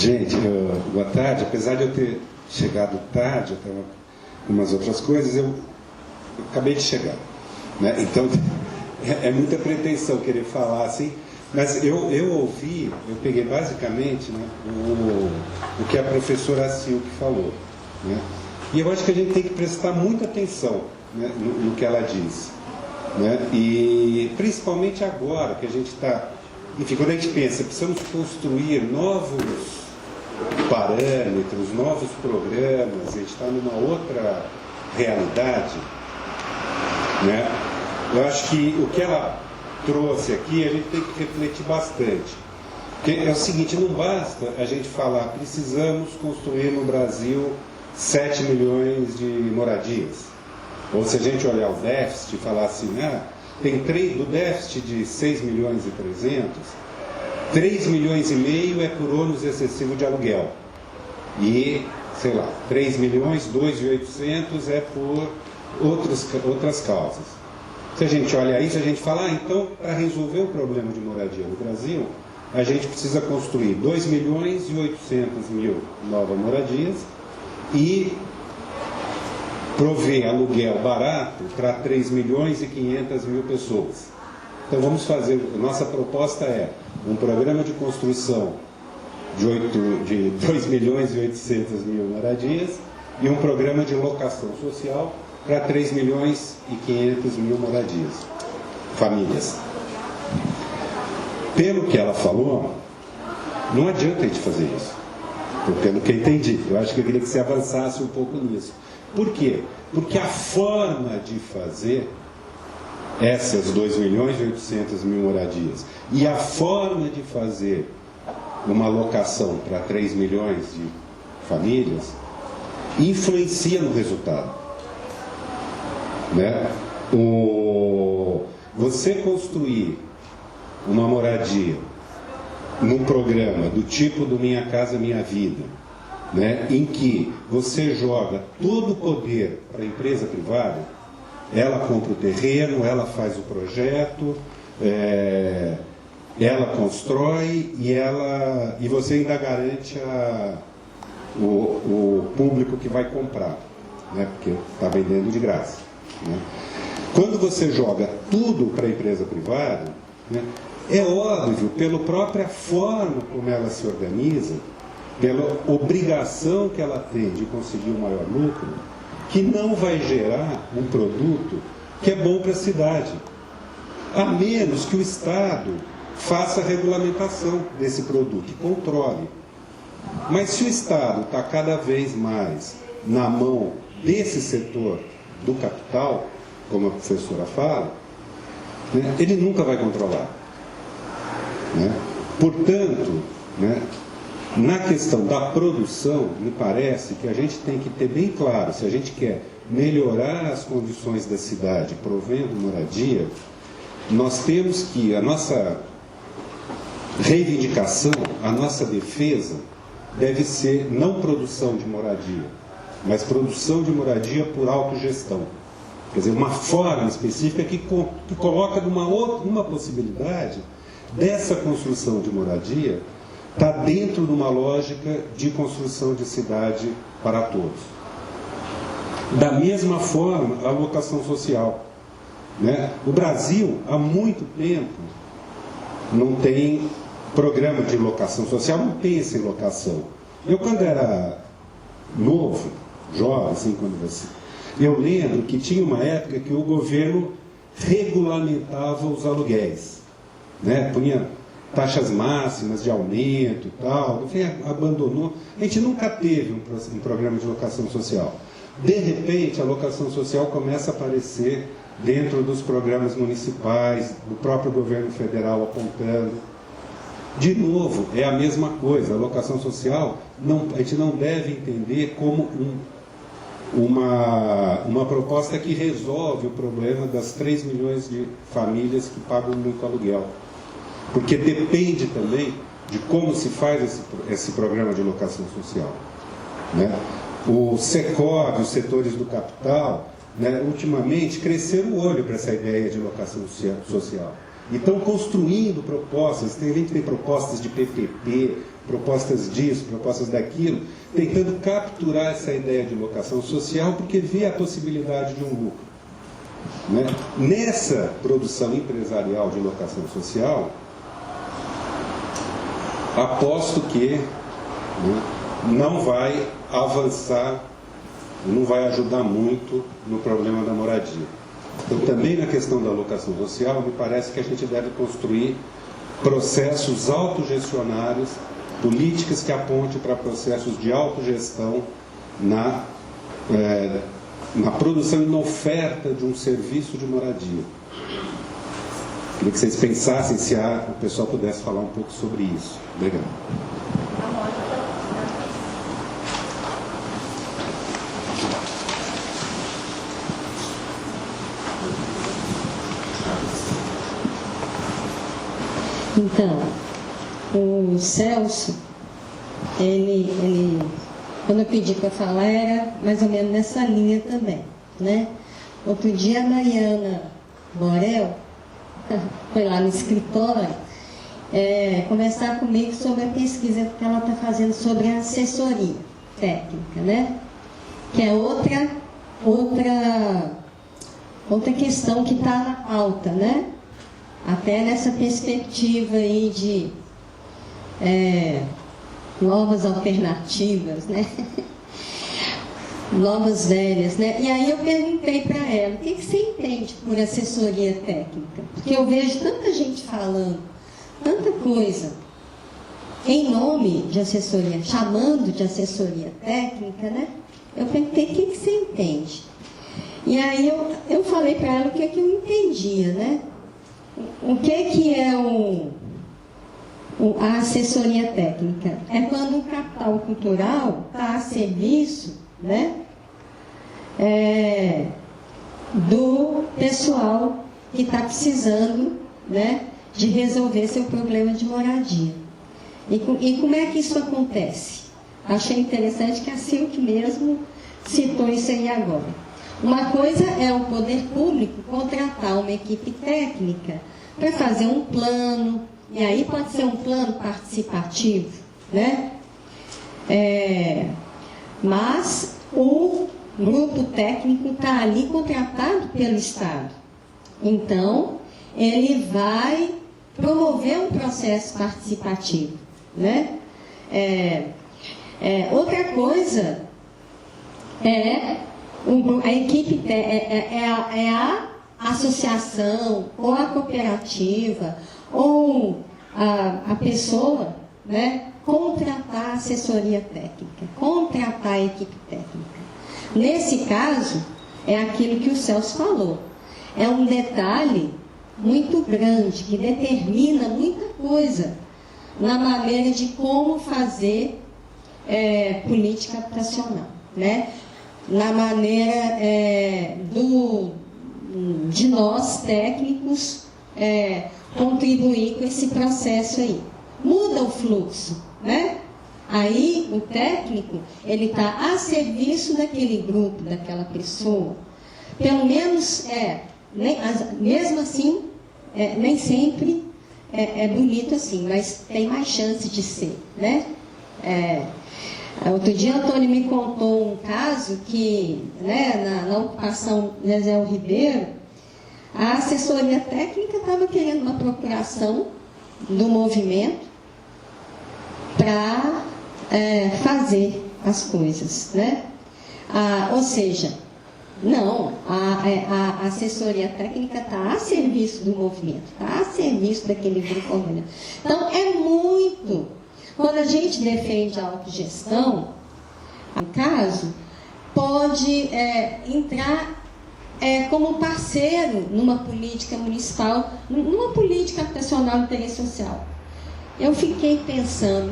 Gente, boa tarde. Apesar de eu ter chegado tarde, eu estava com umas outras coisas, eu acabei de chegar, né? Então, é muita pretensão querer falar assim, mas eu ouvi, eu peguei basicamente, né, o que a professora Silke falou, né? E eu acho que a gente tem que prestar muita atenção, né, no que ela diz, né? E principalmente agora que a gente está, enfim, quando a gente pensa, precisamos construir novos parâmetros, novos programas, a gente está numa outra realidade, né? Eu acho que o que ela trouxe aqui, a gente tem que refletir bastante. Porque é o seguinte, não basta a gente falar, precisamos construir no Brasil 7 milhões de moradias. Ou se a gente olhar o déficit e falar assim, tem do déficit de 6 milhões e 300, 3 milhões e meio é por ônus excessivo de aluguel. E, sei lá, 3 milhões, 2.800 é por outras causas. Se a gente olha isso, a gente fala, então, para resolver o problema de moradia no Brasil, a gente precisa construir 2 milhões e 800 mil novas moradias e prover aluguel barato para 3 milhões e 500 mil pessoas. Então vamos fazer, nossa proposta é um programa de construção de 2 milhões e 800 mil moradias e um programa de locação social para 3 milhões e 500 mil moradias, famílias. Pelo que ela falou, não adianta a gente fazer isso. Pelo que eu entendi, eu acho que eu queria que você avançasse um pouco nisso. Por quê? Porque a forma de fazer essas 2 milhões e 800 mil moradias e a forma de fazer uma alocação para 3 milhões de famílias influencia no resultado, né? Você construir uma moradia num programa do tipo do Minha Casa Minha Vida, né, em que você joga todo o poder para a empresa privada, ela compra o terreno, ela faz o projeto, ela constrói e você ainda garante o público que vai comprar, né, porque está vendendo de graça, né? Quando você joga tudo para a empresa privada, né, é óbvio, pela própria forma como ela se organiza, pela obrigação que ela tem de conseguir um maior lucro, que não vai gerar um produto que é bom para a cidade, a menos que o Estado faça a regulamentação desse produto e controle. Mas se o Estado está cada vez mais na mão desse setor do capital, como a professora fala, né, ele nunca vai controlar, né? Portanto, né, na questão da produção, me parece que a gente tem que ter bem claro, se a gente quer melhorar as condições da cidade, provendo moradia, nós temos que, a nossa reivindicação, a nossa defesa, deve ser não produção de moradia, mas produção de moradia por autogestão. Quer dizer, uma forma específica que coloca uma possibilidade dessa construção de moradia está dentro de uma lógica de construção de cidade para todos. Da mesma forma, a locação social, né? O Brasil, há muito tempo, não tem programa de locação social, não pensa em locação. Eu, quando era novo, jovem, assim, eu lembro que tinha uma época que o governo regulamentava os aluguéis, né? Punha taxas máximas de aumento e tal, enfim, abandonou. A gente nunca teve um programa de locação social. De repente, a locação social começa a aparecer dentro dos programas municipais, do próprio governo federal apontando. De novo, é a mesma coisa. A locação social, a gente não deve entender como uma proposta que resolve o problema das 3 milhões de famílias que pagam muito aluguel. Porque depende também de como se faz esse programa de locação social, né? O Secov, os setores do capital, né, ultimamente cresceram o olho para essa ideia de locação social. E estão construindo propostas, tem propostas de PPP, propostas disso, propostas daquilo, tentando capturar essa ideia de locação social, porque vê a possibilidade de um lucro. Né? Nessa produção empresarial de locação social, aposto que, né, não vai avançar, não vai ajudar muito no problema da moradia. Então, também na questão da locação social, me parece que a gente deve construir processos autogestionários, políticas que apontem para processos de autogestão na produção e na oferta de um serviço de moradia. Queria que vocês pensassem se o pessoal pudesse falar um pouco sobre isso. Obrigado. Então, o Celso, quando eu pedi para falar, era mais ou menos nessa linha também, né? Outro dia a Mariana Borel foi lá no escritório conversar comigo sobre a pesquisa que ela está fazendo sobre a assessoria técnica, né? Que é outra questão que está na pauta, né? Até nessa perspectiva aí de novas alternativas, né? Novas velhas, né? E aí eu perguntei para ela, o que você entende por assessoria técnica? Porque eu vejo tanta gente falando, tanta coisa em nome de assessoria, chamando de assessoria técnica, né? Eu perguntei, o que você entende? E aí eu falei para ela o que eu entendia, né? O que é a assessoria técnica? É quando um capital cultural está a serviço, né, do pessoal que está precisando, né, de resolver seu problema de moradia. E como é que isso acontece? Achei interessante que a Silk mesmo citou isso aí agora. Uma coisa é o poder público contratar uma equipe técnica para fazer um plano, e aí pode ser um plano participativo, né? Mas o grupo técnico está ali contratado pelo Estado. Então, ele vai promover um processo participativo, né? Outra coisa a equipe a associação, ou a cooperativa, ou a pessoa, né, contratar a assessoria técnica, contratar a equipe técnica. Nesse caso, é aquilo que o Celso falou. É um detalhe muito grande, que determina muita coisa na maneira de como fazer política habitacional, né? Na maneira de nós, técnicos, contribuir com esse processo aí. Muda o fluxo, né? Aí o técnico, ele está a serviço daquele grupo, daquela pessoa. Pelo menos, mesmo assim, nem sempre é bonito assim, mas tem mais chance de ser, né? Outro dia, Antônio me contou um caso que, né, na ocupação de Zé Ribeiro, a assessoria técnica estava querendo uma procuração do movimento para fazer as coisas, né? Ou seja, não, a assessoria técnica está a serviço do movimento, está a serviço daquele grupo organizado. Então, é muito... Quando a gente defende a autogestão, no caso, pode entrar como parceiro numa política municipal, numa política habitacional de interesse social. Eu fiquei pensando,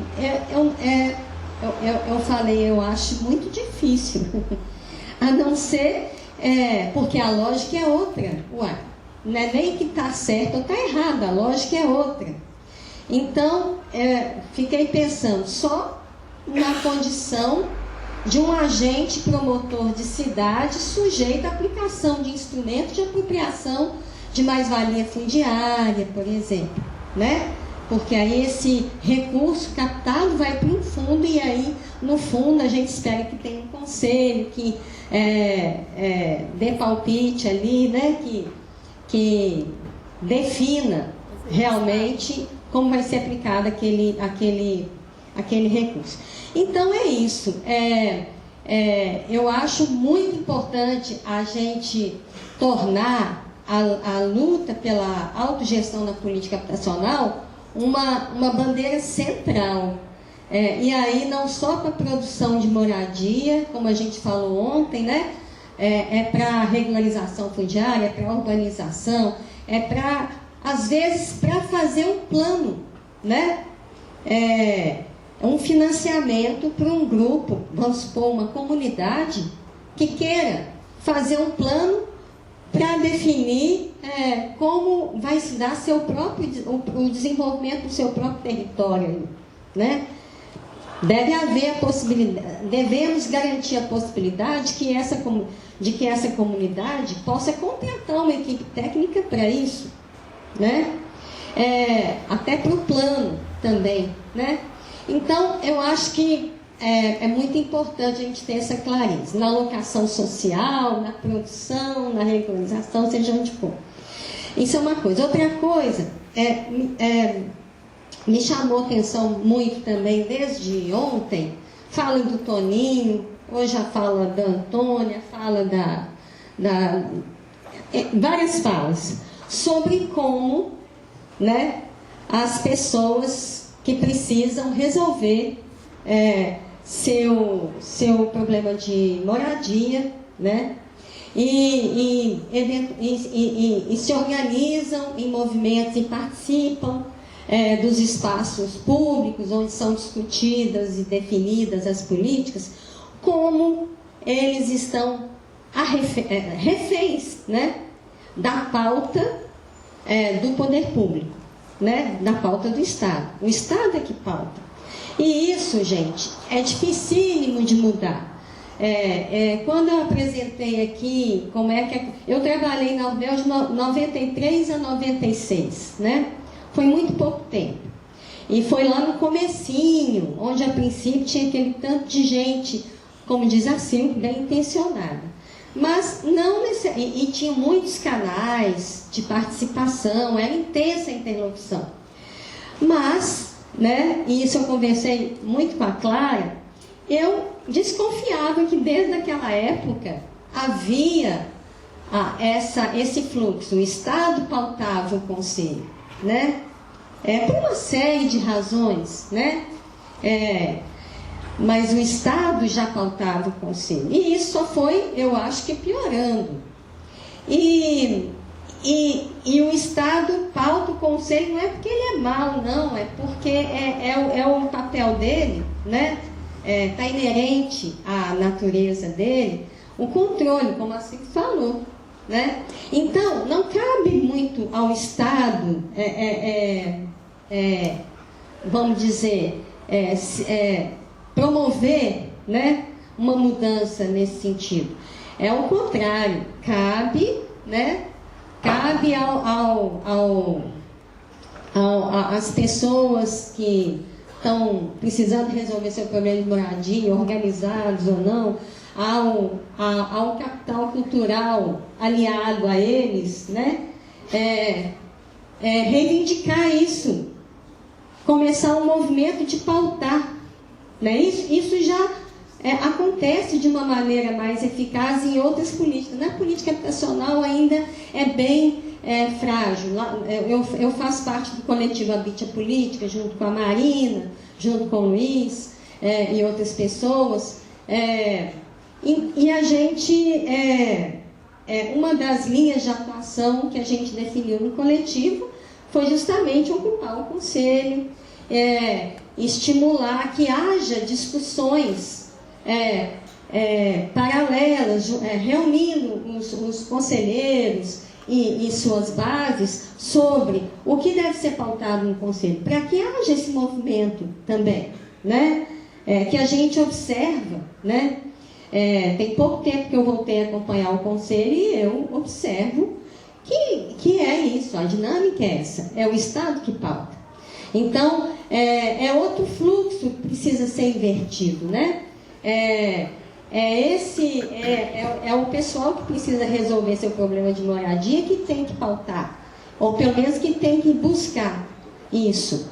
eu falei, eu acho muito difícil, a não ser, porque a lógica é outra. Não é nem que está certo ou está errado, a lógica é outra. Então, fiquei pensando, só na condição de um agente promotor de cidade sujeito à aplicação de instrumentos de apropriação de mais-valia fundiária, por exemplo, né? porque aí esse recurso captado vai para um fundo, e aí, no fundo, a gente espera que tenha um conselho, que dê palpite ali, né, que defina realmente como vai ser aplicado aquele recurso. Então, é isso. Eu acho muito importante a gente tornar a luta pela autogestão na política habitacional uma bandeira central. E aí não só para a produção de moradia, como a gente falou ontem, né? Para regularização fundiária, é para urbanização, para, às vezes, para fazer um plano, né? Um financiamento para um grupo, vamos supor, uma comunidade que queira fazer um plano para definir como vai se dar o desenvolvimento do seu próprio território, né? Deve haver a possibilidade, devemos garantir a possibilidade de que essa comunidade possa contratar uma equipe técnica para isso, né? Até para o plano também, né? Então, eu acho que é muito importante a gente ter essa clareza na alocação social, na produção, na regularização, seja onde for. Isso é uma coisa. Outra coisa, me chamou a atenção muito também desde ontem, fala do Toninho, hoje já fala da Antônia, fala várias falas, sobre como, né, as pessoas que precisam resolver seu problema de moradia, né? E se organizam em movimentos e participam dos espaços públicos onde são discutidas e definidas as políticas, como eles estão reféns, né, da pauta do poder público, né, da pauta do Estado. O Estado é que pauta. E isso, gente, é dificílimo de mudar. Quando eu apresentei aqui, eu trabalhei na UBEL de 93 a 96, né? Foi muito pouco tempo. E foi lá no comecinho, onde a princípio tinha aquele tanto de gente, como diz a Silvia, bem intencionada. Mas não necessariamente. E tinha muitos canais de participação, era intensa a interlocução. Mas, né, e isso eu conversei muito com a Clara, eu desconfiava que desde aquela época havia esse fluxo. O Estado pautava o Conselho, né? Por uma série de razões, né? Mas o Estado já pautava o Conselho. E isso só foi, eu acho que, piorando. E o Estado pauta o Conselho não é porque ele é mau, não. É porque é o papel dele, né? Está inerente à natureza dele, o controle, como a Cid falou, né? Então, não cabe muito ao Estado, vamos dizer, promover, né, uma mudança nesse sentido. É o contrário, cabe, né, cabe às pessoas que estão precisando resolver seu problema de moradia, organizados ou não, ao capital cultural aliado a eles, né? Reivindicar isso, começar um movimento de pautar, né? Isso já acontece de uma maneira mais eficaz em outras políticas. Na política habitacional ainda é bem frágil. Eu faço parte do coletivo Habite a Política, junto com a Marina, junto com o Luiz e outras pessoas. E a gente, uma das linhas de atuação que a gente definiu no coletivo foi justamente ocupar o Conselho, estimular que haja discussões paralelas, reunindo os conselheiros e suas bases sobre o que deve ser pautado no Conselho, para que haja esse movimento também, né? Que a gente observa, né? Tem pouco tempo que eu voltei a acompanhar o Conselho e eu observo que é isso, a dinâmica é essa, é o Estado que pauta. Então, é outro fluxo que precisa ser invertido, né? É o pessoal que precisa resolver seu problema de moradia que tem que pautar, ou pelo menos que tem que buscar isso.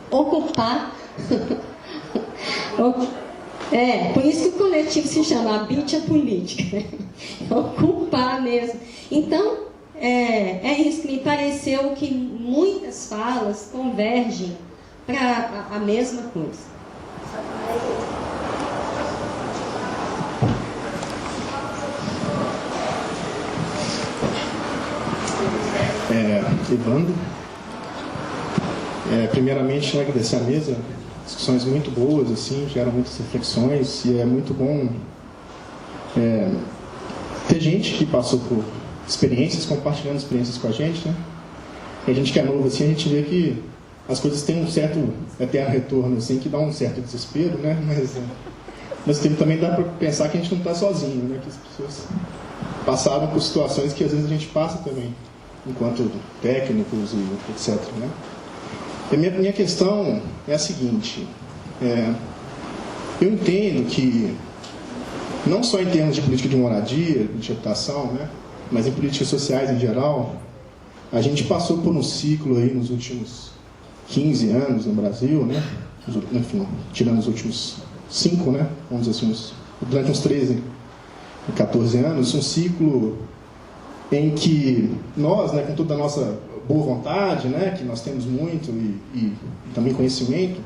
Ocupar. Por isso que o coletivo se chama Habite a Política. Né? Ocupar mesmo. Então, é isso que me pareceu que muitas falas convergem para a mesma coisa. Evandro, primeiramente agradecer a mesa, discussões muito boas, assim, geram muitas reflexões e é muito bom ter gente que passou por experiências, compartilhando experiências com a gente, né? E a gente que é novo, assim, a gente vê que as coisas têm um certo eterno retorno, assim, que dá um certo desespero, né? Mas também dá para pensar que a gente não está sozinho, né? Que as pessoas passaram por situações que às vezes a gente passa também, enquanto técnicos e etc. Né? E minha questão é a seguinte, eu entendo que, não só em termos de política de moradia, de habitação, né, mas em políticas sociais em geral, a gente passou por um ciclo aí nos últimos 15 anos no Brasil, né, enfim, tirando os últimos 5, né, vamos dizer assim, durante uns 13, 14 anos, um ciclo em que nós, né, com toda a nossa boa vontade, né, que nós temos muito e também conhecimento,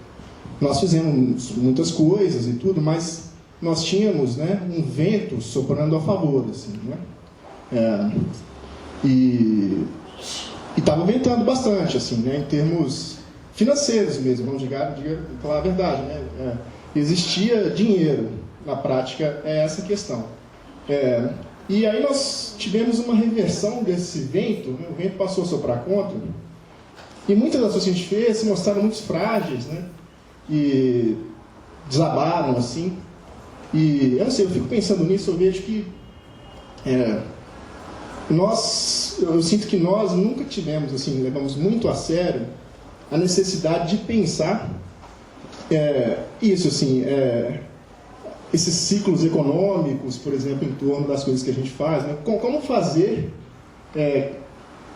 nós fizemos muitas coisas e tudo, mas nós tínhamos, né, um vento soprando a favor, assim, né, e estava ventando bastante, assim, né, em termos financeiros mesmo, vamos falar a verdade, né, existia dinheiro, na prática é essa a questão. E aí nós tivemos uma reversão desse vento, né? O vento passou a soprar contra, e muitas das coisas que a gente fez se mostraram muito frágeis, né? E desabaram, assim. E eu não sei, eu fico pensando nisso, eu vejo que eu sinto que nós nunca tivemos, assim, levamos muito a sério a necessidade de pensar isso, assim, esses ciclos econômicos, por exemplo, em torno das coisas que a gente faz, né? Como fazer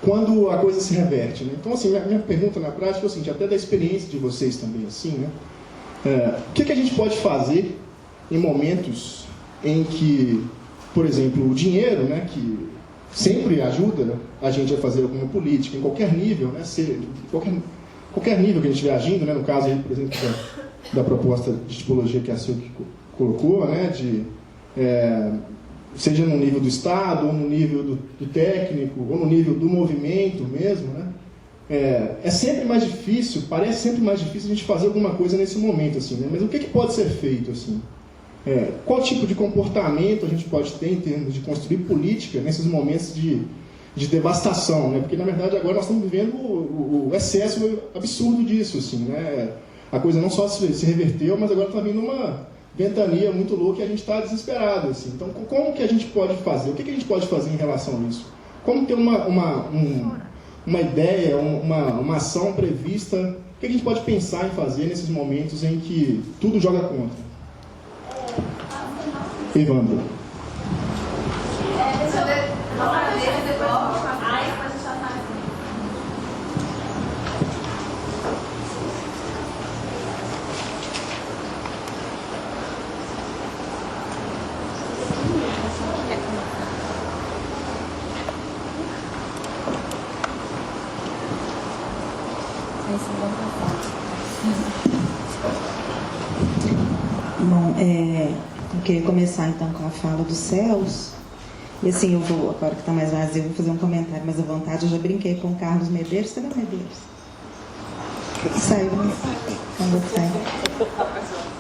quando a coisa se reverte, né? Então, assim, minha pergunta na prática é o seguinte, até da experiência de vocês também, assim, né? O que a gente pode fazer em momentos em que, por exemplo, o dinheiro, né, que sempre ajuda a gente a fazer alguma política, em qualquer nível, né, qualquer nível que a gente estiver agindo, né, no caso, aí, por exemplo, da proposta de tipologia que a Silvia colocou, né, seja no nível do Estado, ou no nível do técnico, ou no nível do movimento mesmo, né, é sempre mais difícil, parece sempre mais difícil a gente fazer alguma coisa nesse momento, assim, né, mas o que pode ser feito, assim? Qual tipo de comportamento a gente pode ter em termos de construir política nesses momentos de devastação, né, porque na verdade agora nós estamos vivendo o excesso absurdo disso, assim, né, a coisa não só se reverteu, mas agora está vindo uma ventania muito louca e a gente está desesperado, assim. Então, como que a gente pode fazer? O que a gente pode fazer em relação a isso? Como ter uma ideia, uma ação prevista? O que a gente pode pensar em fazer nesses momentos em que tudo joga contra? Evandro. Deixa eu ver. Vamos fazer depois. Bom, eu queria começar então com a fala do Celso. E assim, eu vou, agora que está mais vazio, eu vou fazer um comentário mais à vontade. Eu já brinquei com o Carlos Medeiros. Cadê o Medeiros? Saiu, né? Quando sai.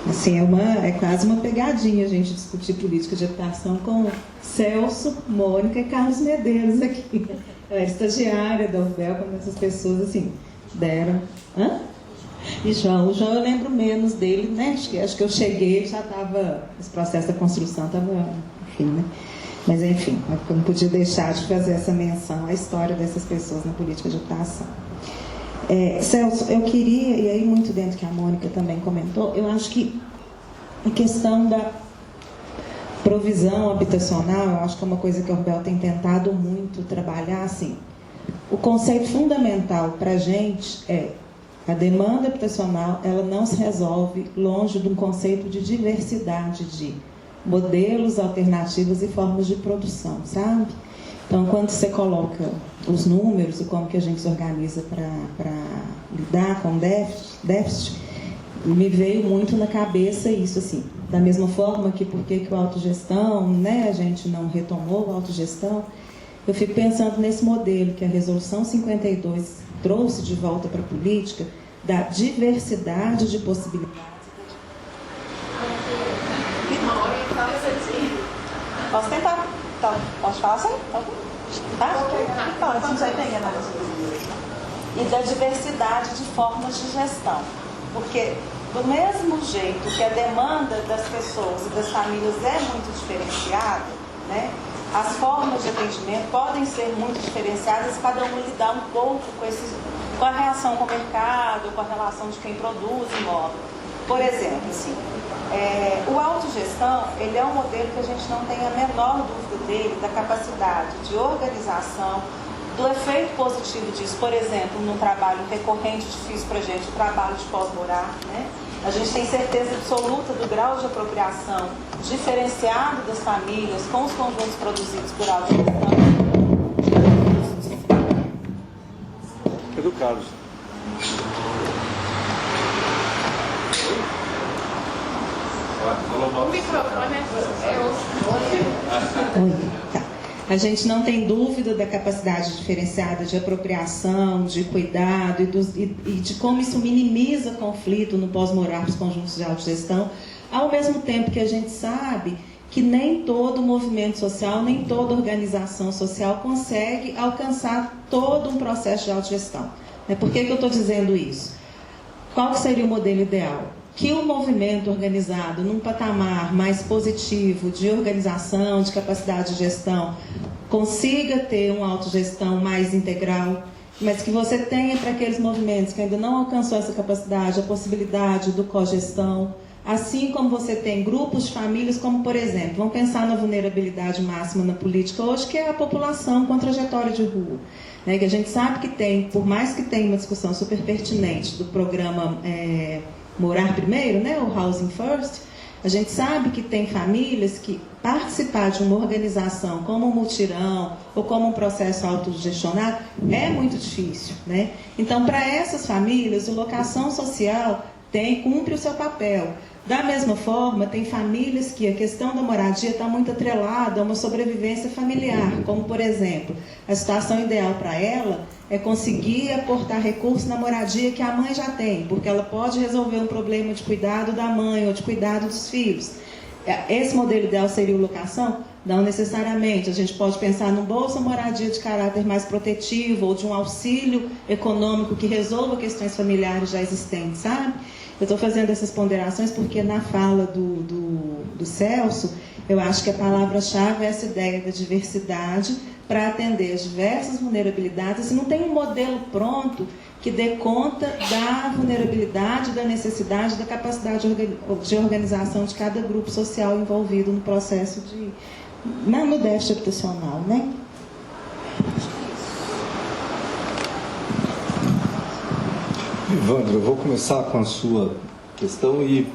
Assim, é quase uma pegadinha a gente discutir política de habitação com Celso, Mônica e Carlos Medeiros aqui. Eu era estagiária da UFBEL, quando essas pessoas, assim, deram... Hã? E o João eu lembro menos dele, né? Acho que eu cheguei, ele já estava... Esse processo da construção estava... Enfim, né? Mas, enfim, eu não podia deixar de fazer essa menção à história dessas pessoas na política de habitação. Celso, eu queria, e aí muito dentro que a Mônica também comentou, eu acho que a questão da provisão habitacional, eu acho que é uma coisa que a Orbel tem tentado muito trabalhar, assim. O conceito fundamental para a gente é a demanda habitacional, ela não se resolve longe de um conceito de diversidade de modelos, alternativas e formas de produção, sabe? Então, quando você coloca os números e como que a gente se organiza para lidar com déficit, me veio muito na cabeça isso, assim. Da mesma forma que por que o autogestão, né, a gente não retomou a autogestão, eu fico pensando nesse modelo que a Resolução 52 trouxe de volta para a política, da diversidade de possibilidades. Posso tentar? Então, posso falar assim? Tá? Então, a gente já entende, né? E da diversidade de formas de gestão. Porque, do mesmo jeito que a demanda das pessoas e das famílias é muito diferenciada, né? As formas de atendimento podem ser muito diferenciadas, cada uma lidar um pouco com a reação com o mercado, com a relação de quem produz imóvel. Por exemplo, assim, o autogestão, ele é um modelo que a gente não tem a menor dúvida dele, da capacidade de organização, do efeito positivo disso. Por exemplo, num trabalho recorrente, difícil para a gente, o trabalho de pós-morar, né? A gente tem certeza absoluta do grau de apropriação diferenciado das famílias com os conjuntos produzidos por autogestão. É do Carlos. O microfone Tá. A gente não tem dúvida da capacidade diferenciada de apropriação, de cuidado e de como isso minimiza conflito no pós-morar dos conjuntos de autogestão, ao mesmo tempo que a gente sabe que nem todo movimento social, nem toda organização social consegue alcançar todo um processo de autogestão. Por que eu estou dizendo isso? Qual seria o modelo ideal? Que o movimento organizado num patamar mais positivo de organização, de capacidade de gestão, consiga ter uma autogestão mais integral, mas que você tenha para aqueles movimentos que ainda não alcançou essa capacidade, a possibilidade do cogestão, assim como você tem grupos de famílias, como por exemplo, vamos pensar na vulnerabilidade máxima na política hoje, que é a população com trajetória de rua. Né, que a gente sabe que tem, por mais que tenha uma discussão super pertinente do programa Morar Primeiro, né, o Housing First, a gente sabe que tem famílias que participar de uma organização como um mutirão ou como um processo autogestionado é muito difícil, né? Então, para essas famílias, a locação social cumpre o seu papel. Da mesma forma, tem famílias que a questão da moradia está muito atrelada a uma sobrevivência familiar, como, por exemplo, a situação ideal para ela é conseguir aportar recursos na moradia que a mãe já tem, porque ela pode resolver um problema de cuidado da mãe ou de cuidado dos filhos. Esse modelo ideal seria o locação? Não necessariamente. A gente pode pensar num Bolsa Moradia de caráter mais protetivo ou de um auxílio econômico que resolva questões familiares já existentes, sabe? Eu estou fazendo essas ponderações porque na fala do Celso, eu acho que a palavra-chave é essa ideia da diversidade para atender as diversas vulnerabilidades. E não tem um modelo pronto que dê conta da vulnerabilidade, da necessidade, da capacidade de organização de cada grupo social envolvido no processo no déficit habitacional, né? Evandro, eu vou começar com a sua questão e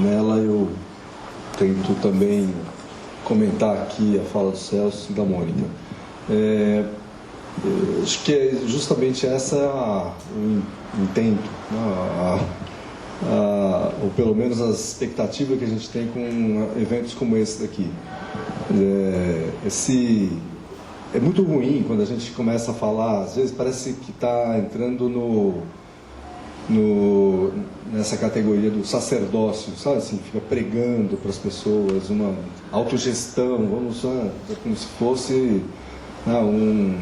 nela eu tento também comentar aqui a fala do Celso e da Mônica. Acho que é justamente essa o intento, ou pelo menos a expectativa que a gente tem com eventos como esse daqui. É muito ruim quando a gente começa a falar, às vezes parece que está entrando nessa categoria do sacerdócio, sabe assim, fica pregando para as pessoas uma autogestão, como se fosse um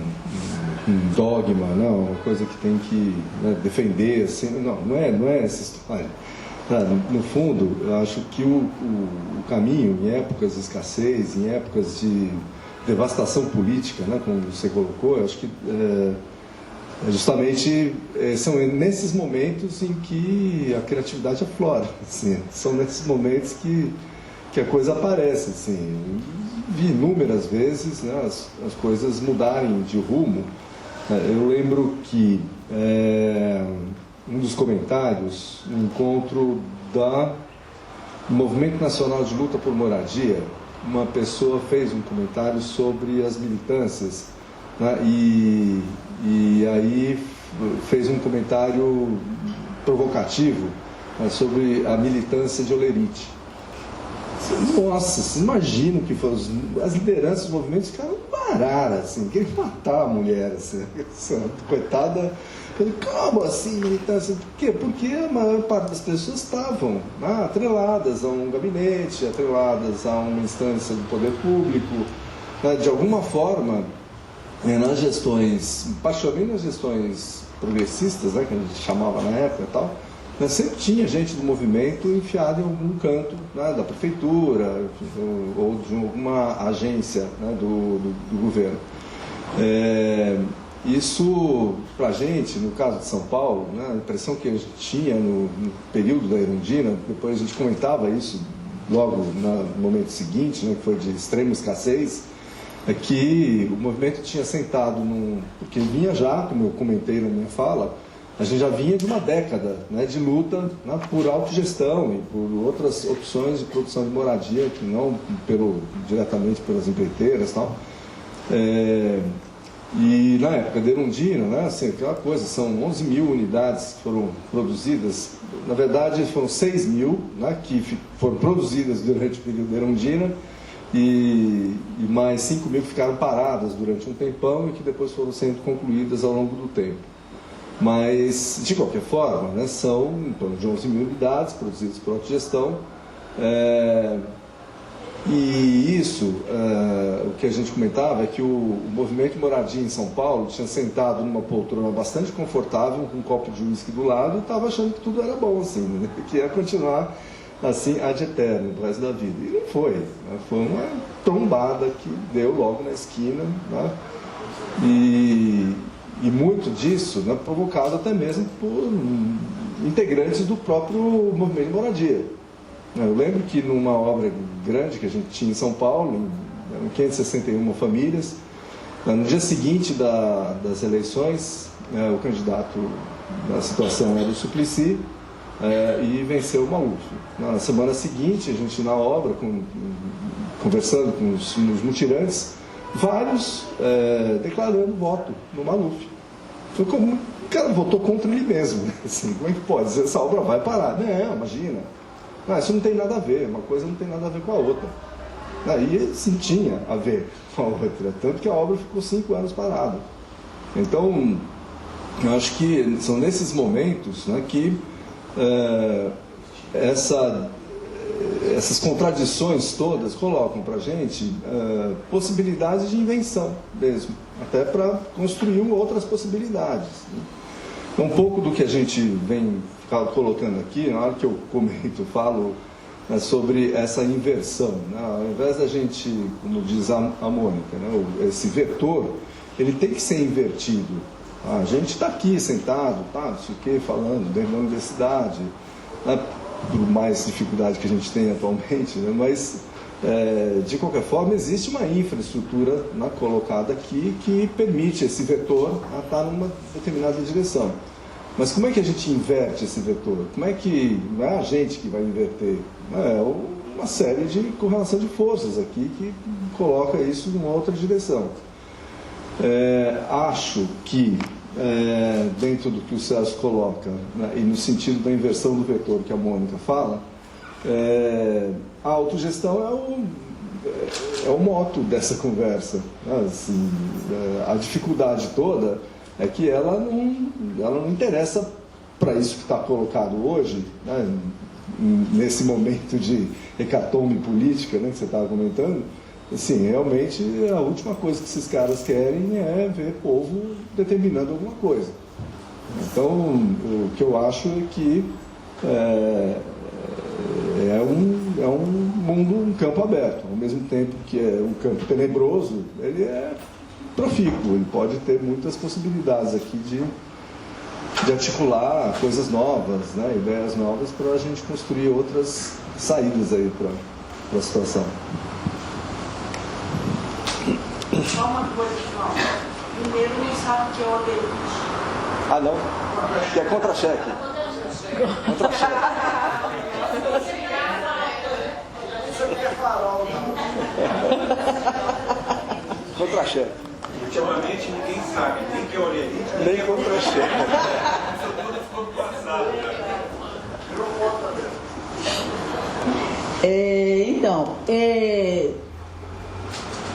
dogma, uma coisa que tem que defender, assim, não é essa história. No fundo, eu acho que o caminho, em épocas de escassez, em épocas de devastação política, como você colocou, eu acho que justamente são nesses momentos em que a criatividade aflora, assim, são nesses momentos que a coisa aparece, assim. Vi inúmeras vezes, né, as coisas mudarem de rumo. Eu lembro que um dos comentários, um encontro do Movimento Nacional de Luta por Moradia, uma pessoa fez um comentário sobre as militâncias, né, e aí fez um comentário provocativo, né, sobre a militância de Olerite. Nossa, vocês imaginam que as lideranças dos movimentos ficaram baratas, assim, queriam matar a mulher, assim, coitada. Como assim militância? Por quê? Porque a maior parte das pessoas estavam atreladas a um gabinete, atreladas a uma instância do poder público, né, de alguma forma, nas gestões, particularmente nas gestões progressistas, né, que a gente chamava na época e tal, né, sempre tinha gente do movimento enfiada em algum canto, né, da prefeitura ou de alguma agência, né, do governo. Isso, para a gente, no caso de São Paulo, né, a impressão que a gente tinha no período da Erundina, depois a gente comentava isso logo no momento seguinte, né, que foi de extrema escassez, é que o movimento tinha sentado porque vinha já, como eu comentei na minha fala, a gente já vinha de uma década, né, de luta, né, por autogestão e por outras opções de produção de moradia, que não diretamente pelas empreiteiras e tal. E na época da Erundina, né, assim, aquela coisa, são 11 mil unidades que foram produzidas, na verdade foram 6 mil, né, que foram produzidas durante o período da Erundina, e mais 5 mil que ficaram paradas durante um tempão e que depois foram sendo concluídas ao longo do tempo. Mas, de qualquer forma, né, são em torno de 11 mil unidades produzidas por autogestão. E isso, o que a gente comentava é que o movimento de moradia em São Paulo tinha sentado numa poltrona bastante confortável, com um copo de uísque do lado, e estava achando que tudo era bom, assim, né, que ia continuar assim ad eterno, pro resto da vida. E não foi, né, foi uma trombada que deu logo na esquina, né, e muito disso, né, provocado até mesmo por integrantes do próprio movimento de moradia. Eu lembro que numa obra grande que a gente tinha em São Paulo, eram 561 famílias, no dia seguinte das eleições, o candidato da situação era o Suplicy, e venceu o Maluf. Na semana seguinte, a gente na obra, conversando com os mutirantes, vários declarando voto no Maluf. Foi como o cara votou contra ele mesmo. Assim, como é que pode? Essa obra vai parar? Não, imagina. Não, isso não tem nada a ver, uma coisa não tem nada a ver com a outra. Aí sim tinha a ver com a outra, tanto que a obra ficou 5 anos parada. Então, eu acho que são nesses momentos, né, que essas contradições todas colocam para a gente possibilidades de invenção mesmo, até para construir outras possibilidades. Então, um pouco do que a gente vem colocando aqui, na hora que eu comento, falo, né, sobre essa inversão, né? Ao invés da gente, como diz a Mônica, né, esse vetor, ele tem que ser invertido. A gente está aqui sentado, tá, não sei o quê, falando dentro da universidade, né, por mais dificuldade que a gente tem atualmente, né, mas de qualquer forma existe uma infraestrutura, né, colocada aqui que permite esse vetor estar numa determinada direção. Mas como é que a gente inverte esse vetor? Como é que não é a gente que vai inverter? É uma série de correlação de forças aqui que coloca isso numa outra direção. Acho que dentro do que o Celso coloca, né, e no sentido da inversão do vetor que a Mônica fala, a autogestão é o moto dessa conversa. Assim, a dificuldade toda é que ela não interessa para isso que está colocado hoje, né, nesse momento de hecatombe política, né, que você estava comentando. Assim, realmente a última coisa que esses caras querem é ver o povo determinando alguma coisa. Então, o que eu acho é que é um mundo, um campo aberto. Ao mesmo tempo que é um campo tenebroso, ele é profícuo, ele pode ter muitas possibilidades aqui de articular coisas novas, né, ideias novas para a gente construir outras saídas aí para a situação. Só uma coisa, João. Primeiro não sabe o que é olerite. Ah, não? Que é contra-cheque. Contra-cheque. Contra-cheque. Ultimamente ninguém sabe nem que é olerite, Nem contra-cheque.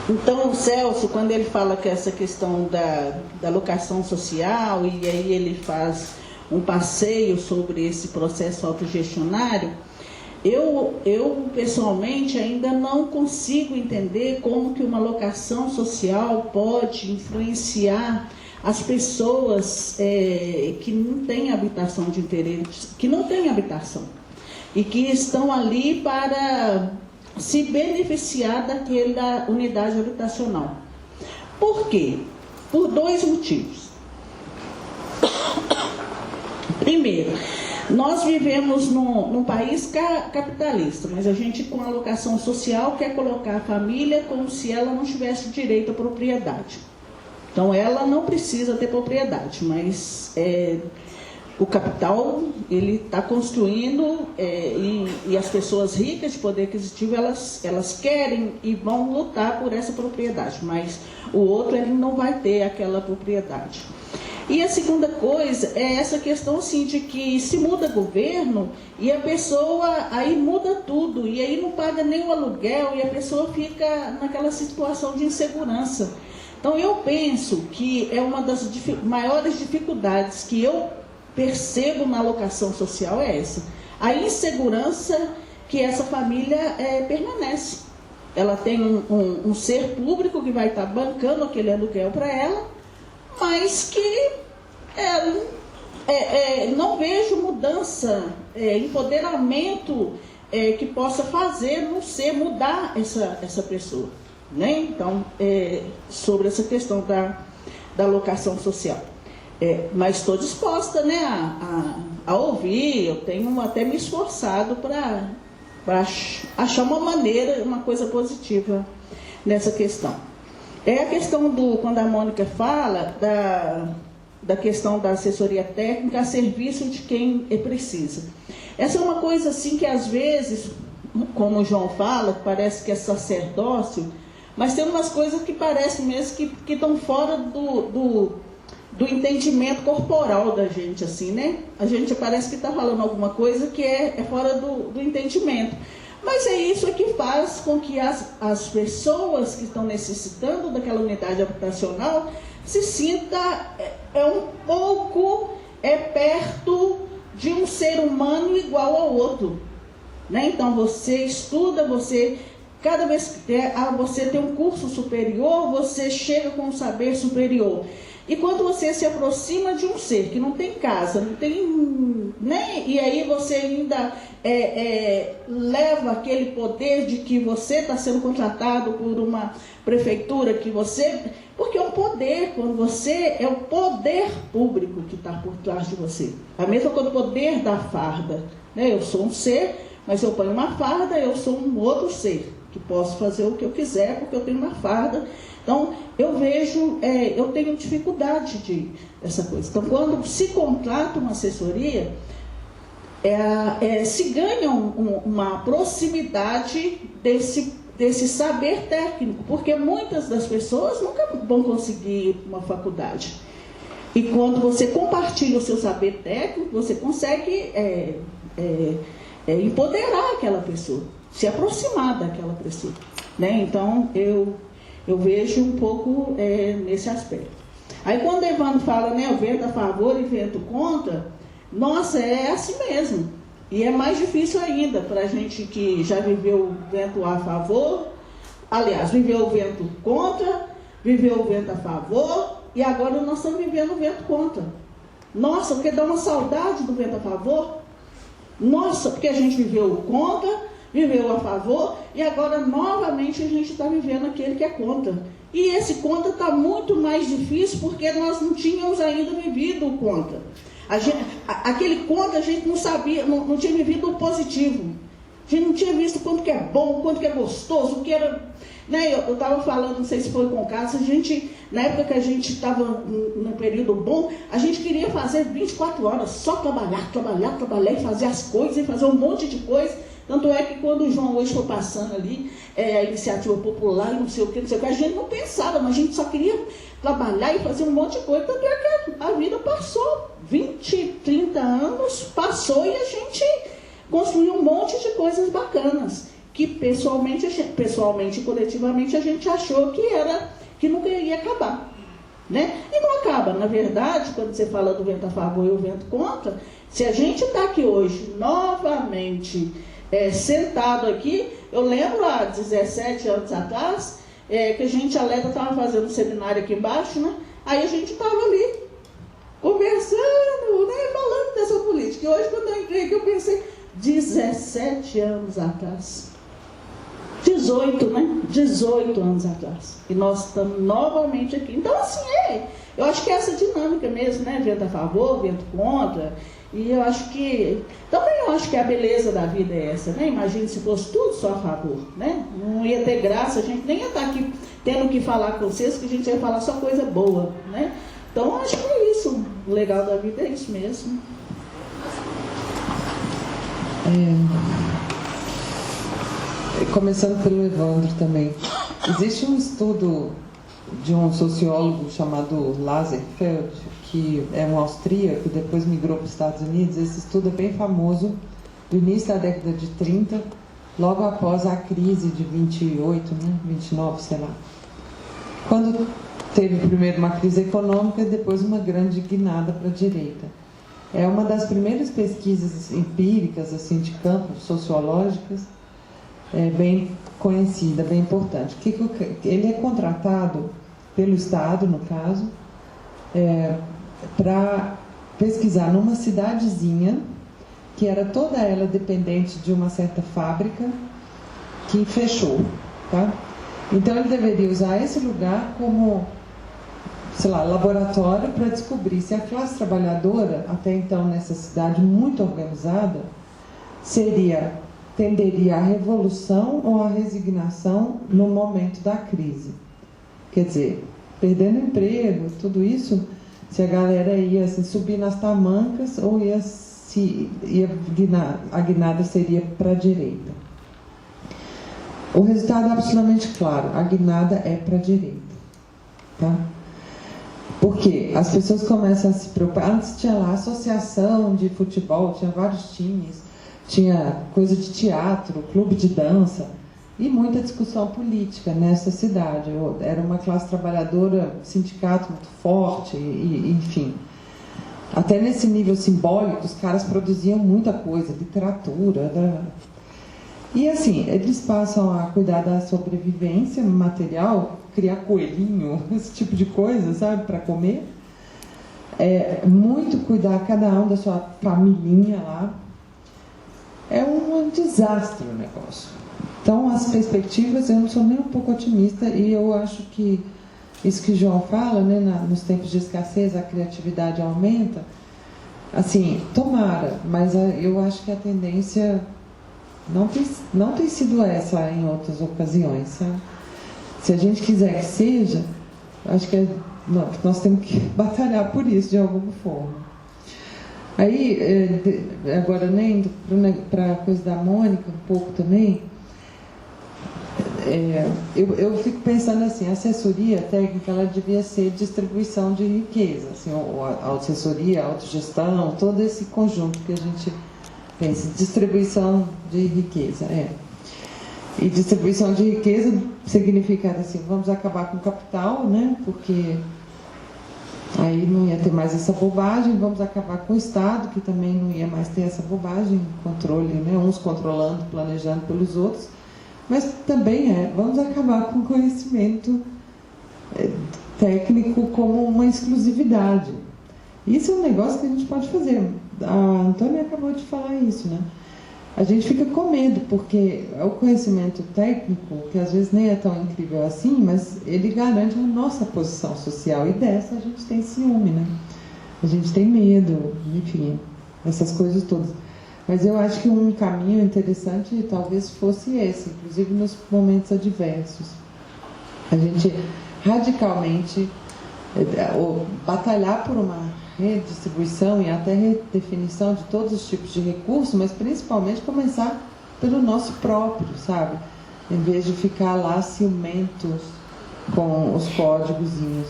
Então, o Celso, quando ele fala que essa questão da locação social, e aí ele faz um passeio sobre esse processo autogestionário, eu pessoalmente ainda não consigo entender como que uma locação social pode influenciar as pessoas que não têm habitação de interesse, que não têm habitação, e que estão ali para se beneficiar daquela unidade habitacional. Por quê? Por dois motivos. Primeiro, nós vivemos num país capitalista, mas a gente, com a locação social, quer colocar a família como se ela não tivesse direito à propriedade. Então, ela não precisa ter propriedade, mas o capital, ele está construindo e as pessoas ricas de poder aquisitivo, elas querem e vão lutar por essa propriedade, mas o outro, ele não vai ter aquela propriedade. E a segunda coisa é essa questão assim, de que se muda governo e a pessoa aí muda tudo, e aí não paga nem o aluguel e a pessoa fica naquela situação de insegurança. Então eu penso que é uma das maiores dificuldades que eu percebo na locação social é essa, a insegurança que essa família permanece. Ela tem um ser público que vai estar bancando aquele aluguel para ela, mas que não vejo mudança, empoderamento que possa fazer no ser mudar essa pessoa, né? Então, sobre essa questão da locação social. Mas estou disposta, né, a ouvir, eu tenho até me esforçado para achar uma maneira, uma coisa positiva nessa questão. É a questão quando a Mônica fala da questão da assessoria técnica a serviço de quem precisa. Essa é uma coisa assim que às vezes, como o João fala, parece que é sacerdócio, mas tem umas coisas que parecem mesmo que estão fora do entendimento corporal da gente, assim, né? A gente parece que está falando alguma coisa que é fora do entendimento. Mas é isso que faz com que as pessoas que estão necessitando daquela unidade habitacional se sinta um pouco perto de um ser humano igual ao outro, né? Então você estuda, cada vez que você tem um curso superior, você chega com um saber superior. E quando você se aproxima de um ser que não tem casa, não tem, né? E aí você ainda leva aquele poder de que você está sendo contratado por uma prefeitura, porque é um poder, quando você é o poder público que está por trás de você. A mesma coisa, o poder da farda, né? Eu sou um ser, mas eu ponho uma farda, eu sou um outro ser, que posso fazer o que eu quiser, porque eu tenho uma farda. Então, eu vejo, eu tenho dificuldade dessa coisa. Então, quando se contrata uma assessoria, se ganha uma proximidade desse saber técnico, porque muitas das pessoas nunca vão conseguir uma faculdade. E quando você compartilha o seu saber técnico, você consegue empoderar aquela pessoa, se aproximar daquela pessoa, né? Então, eu vejo um pouco nesse aspecto. Aí quando o Evandro fala, né, o vento a favor e vento contra, nossa, é assim mesmo. E é mais difícil ainda para a gente que já viveu o vento a favor, aliás, viveu o vento contra, viveu o vento a favor, e agora nós estamos vivendo o vento contra. Nossa, porque dá uma saudade do vento a favor. Nossa, porque a gente viveu o contra, viveu a favor, e agora novamente a gente está vivendo aquele que é contra. E esse contra está muito mais difícil porque nós não tínhamos ainda vivido o contra. Aquele contra a gente não sabia, não tinha vivido o positivo. A gente não tinha visto quanto que é bom, quanto que é gostoso, o que era... Né? Eu estava falando, não sei se foi com o Carlos, na época que a gente estava no período bom, a gente queria fazer 24 horas, só trabalhar e fazer as coisas, e fazer um monte de coisa. Tanto é que quando o João hoje foi passando ali, a iniciativa popular e não sei o que, a gente não pensava, mas a gente só queria trabalhar e fazer um monte de coisa. Tanto é que a vida passou, 20, 30 anos, passou e a gente construiu um monte de coisas bacanas, que pessoalmente e coletivamente a gente achou que nunca ia acabar. Né? E não acaba. Na verdade, quando você fala do vento a favor e o vento contra, se a gente está aqui hoje, novamente, sentado aqui, eu lembro há 17 anos atrás, que a Leda estava fazendo um seminário aqui embaixo, né? Aí a gente estava ali, conversando, né? Falando dessa política. E hoje, quando eu entrei aqui, eu pensei, 17 anos atrás. 18, né? 18 anos atrás. E nós estamos novamente aqui. Então, assim, eu acho que é essa dinâmica mesmo, né? Vento a favor, vento contra. E eu acho que... Também eu acho que a beleza da vida é essa, né? Imagina se fosse tudo só a favor, né? Não ia ter graça, a gente nem ia estar aqui tendo que falar com vocês, que a gente ia falar só coisa boa, né? Então, eu acho que é isso. O legal da vida é isso mesmo. Começando pelo Evandro também. Existe um estudo de um sociólogo chamado Lazarsfeld, que é um austríaco, depois migrou para os Estados Unidos. Esse estudo é bem famoso, do início da década de 30, logo após a crise de 28, né? 29, sei lá. Quando teve primeiro uma crise econômica e depois uma grande guinada para a direita. É uma das primeiras pesquisas empíricas, assim, de campo, sociológicas, bem conhecida, bem importante. Ele é contratado pelo Estado, no caso, para pesquisar numa cidadezinha que era toda ela dependente de uma certa fábrica que fechou, tá? Então ele deveria usar esse lugar como, sei lá, laboratório para descobrir se a classe trabalhadora, até então nessa cidade muito organizada, tenderia à revolução ou à resignação no momento da crise. Quer dizer, perdendo emprego, tudo isso, se a galera ia assim, subir nas tamancas ou a guinada seria para a direita. O resultado é absolutamente claro, a guinada é para a direita. Tá? Porque as pessoas começam a se preocupar. Antes tinha lá associação de futebol, tinha vários times, tinha coisa de teatro, clube de dança e muita discussão política nessa cidade. Era uma classe trabalhadora, sindicato muito forte, enfim. Até nesse nível simbólico, os caras produziam muita coisa, literatura. E assim, eles passam a cuidar da sobrevivência material, criar coelhinho, esse tipo de coisa, sabe, para comer. Muito cuidar cada um da sua familhinha lá. É um desastre o negócio. Então, as perspectivas, eu não sou nem um pouco otimista e eu acho que isso que o João fala, né, nos tempos de escassez, a criatividade aumenta. Assim, tomara, mas eu acho que a tendência não tem sido essa em outras ocasiões, sabe? Se a gente quiser que seja, acho que nós temos que batalhar por isso de alguma forma. Aí, agora nem para a coisa da Mônica, um pouco também, eu fico pensando assim, a assessoria técnica ela devia ser distribuição de riqueza, assim, a assessoria, a autogestão, todo esse conjunto que a gente pensa, distribuição de riqueza. E distribuição de riqueza significa assim, vamos acabar com o capital, né? Porque aí não ia ter mais essa bobagem, vamos acabar com o Estado, que também não ia mais ter essa bobagem, controle, né? Uns controlando, planejando pelos outros, mas também vamos acabar com o conhecimento técnico como uma exclusividade. Isso é um negócio que a gente pode fazer. A Antônia acabou de falar isso, né? a gente fica com medo, porque é o conhecimento técnico, que às vezes nem é tão incrível assim, mas ele garante a nossa posição social, e dessa a gente tem ciúme, né? A gente tem medo, enfim, essas coisas todas. Mas eu acho que um caminho interessante talvez fosse esse, inclusive nos momentos adversos. A gente radicalmente batalhar por uma redistribuição e até redefinição de todos os tipos de recursos, mas principalmente começar pelo nosso próprio, sabe? Em vez de ficar lá ciumentos com os códigozinhos.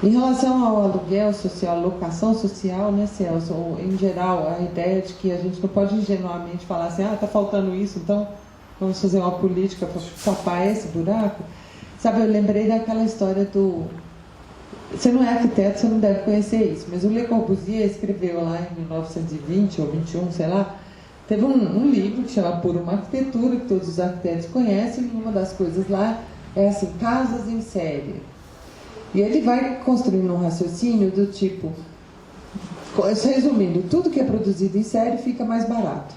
Em relação ao aluguel social, locação social, né, Celso? Ou, em geral, a ideia de que a gente não pode ingenuamente falar assim, está faltando isso, então vamos fazer uma política para tapar esse buraco. Sabe, eu lembrei daquela história do... Você não é arquiteto, você não deve conhecer isso, mas o Le Corbusier escreveu lá em 1920 ou 21, sei lá, teve um livro que chama Por uma Arquitetura, que todos os arquitetos conhecem, e uma das coisas lá é assim, casas em série. E ele vai construindo um raciocínio do tipo, resumindo, tudo que é produzido em série fica mais barato.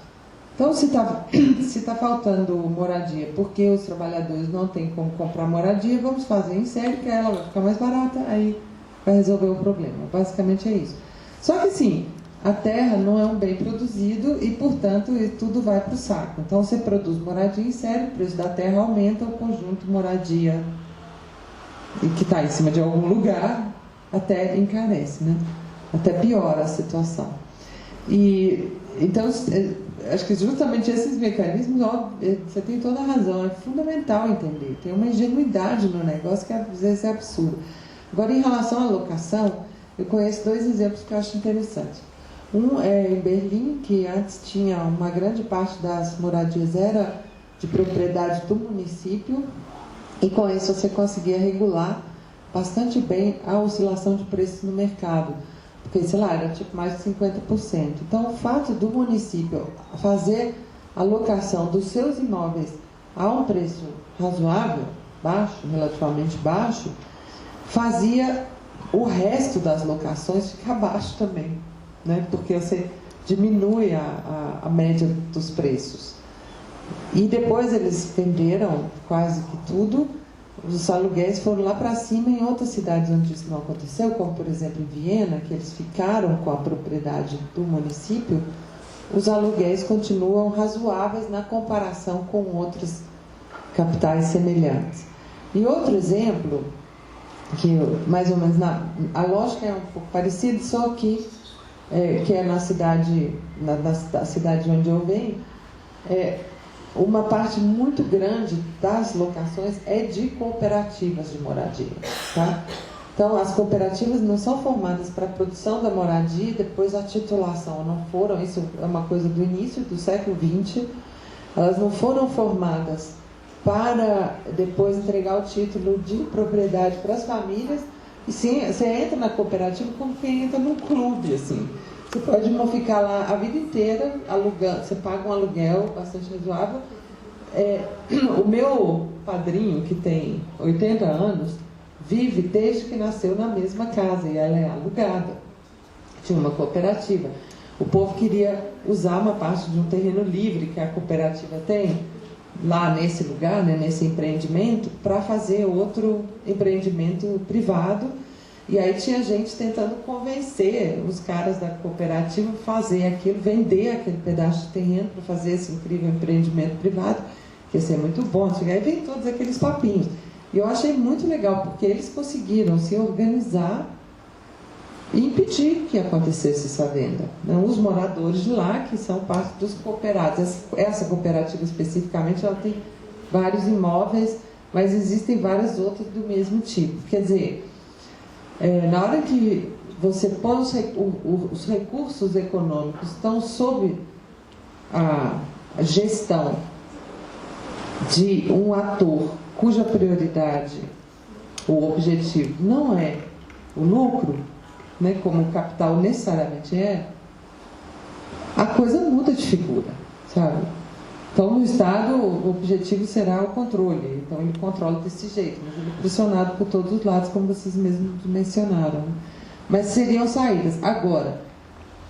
Então, se tá faltando moradia porque os trabalhadores não têm como comprar moradia, vamos fazer em série, que ela vai ficar mais barata, aí vai resolver o problema. Basicamente é isso. Só que, sim, a terra não é um bem produzido e, portanto, tudo vai para o saco. Então, você produz moradia em série, o preço da terra aumenta, o conjunto moradia que está em cima de algum lugar até encarece, né? Até piora a situação. E, então, acho que justamente esses mecanismos, ó, você tem toda a razão, é fundamental entender. Tem uma ingenuidade no negócio que às vezes é absurdo. Agora, em relação à locação, eu conheço dois exemplos que eu acho interessantes. Um é em Berlim, que antes tinha uma grande parte das moradias era de propriedade do município, e com isso você conseguia regular bastante bem a oscilação de preços no mercado. Porque, sei lá, era tipo mais de 50%. Então, o fato do município fazer a locação dos seus imóveis a um preço razoável, baixo, relativamente baixo, fazia o resto das locações ficar baixo também, né? Porque você diminui a média dos preços. E depois eles venderam quase que tudo, os aluguéis foram lá para cima em outras cidades onde isso não aconteceu, como por exemplo em Viena, que eles ficaram com a propriedade do município, os aluguéis continuam razoáveis na comparação com outras capitais semelhantes. E outro exemplo, que mais ou menos a lógica é um pouco parecida, só que é na cidade, na cidade onde eu venho, uma parte muito grande das locações é de cooperativas de moradia, tá? Então, as cooperativas não são formadas para a produção da moradia e depois a titulação. Não foram, isso é uma coisa do início do século XX, elas não foram formadas para depois entregar o título de propriedade para as famílias. E sim, você entra na cooperativa como quem entra num clube, assim. Você pode não ficar lá a vida inteira alugando, você paga um aluguel bastante razoável. O meu padrinho, que tem 80 anos, vive desde que nasceu na mesma casa e ela é alugada. Tinha uma cooperativa. O povo queria usar uma parte de um terreno livre que a cooperativa tem lá nesse lugar, né, nesse empreendimento, para fazer outro empreendimento privado. E aí tinha gente tentando convencer os caras da cooperativa a fazer aquilo, vender aquele pedaço de terreno para fazer esse incrível empreendimento privado, que ia ser muito bom. E aí vem todos aqueles papinhos. E eu achei muito legal, porque eles conseguiram se organizar e impedir que acontecesse essa venda. Os moradores de lá, que são parte dos cooperados. Essa cooperativa especificamente, ela tem vários imóveis, mas existem várias outras do mesmo tipo. Quer dizer, na hora que você põe os recursos econômicos estão sob a gestão de um ator cuja prioridade, o objetivo, não é o lucro, né, como o capital necessariamente a coisa muda de figura, sabe? Então, no Estado, o objetivo será o controle. Então, ele controla desse jeito, mas ele é pressionado por todos os lados, como vocês mesmos mencionaram. Mas seriam saídas. Agora,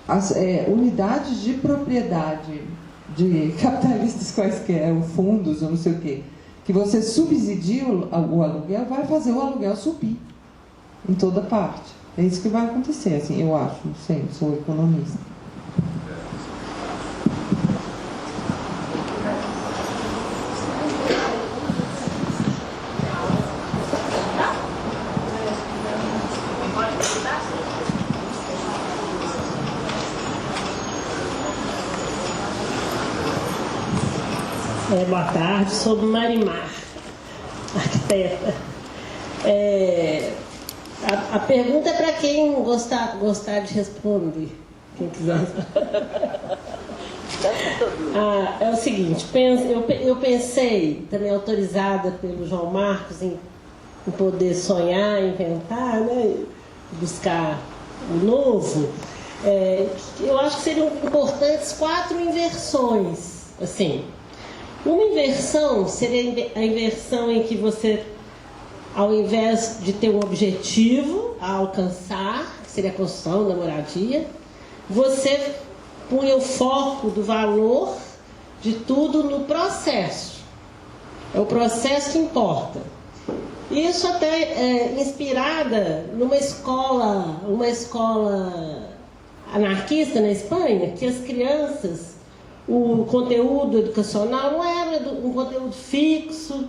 as unidades de propriedade de capitalistas quaisquer, ou fundos, ou não sei o quê, que você subsidia o aluguel, vai fazer o aluguel subir em toda parte. É isso que vai acontecer, assim, eu acho, não sei, não sou economista. Boa tarde, sou Marimar, arquiteta. A pergunta é para quem gostar de responder, quem quiser. É o seguinte, eu pensei, também autorizada pelo João Marcos, em poder sonhar, inventar, né, buscar o novo. Eu acho que seriam importantes 4 inversões, assim. Uma inversão seria a inversão em que você, ao invés de ter um objetivo a alcançar, que seria a construção da moradia, você punha o foco do valor de tudo no processo. É o processo que importa. Isso até inspirada numa escola anarquista na Espanha, que as crianças, o conteúdo educacional não era um conteúdo fixo.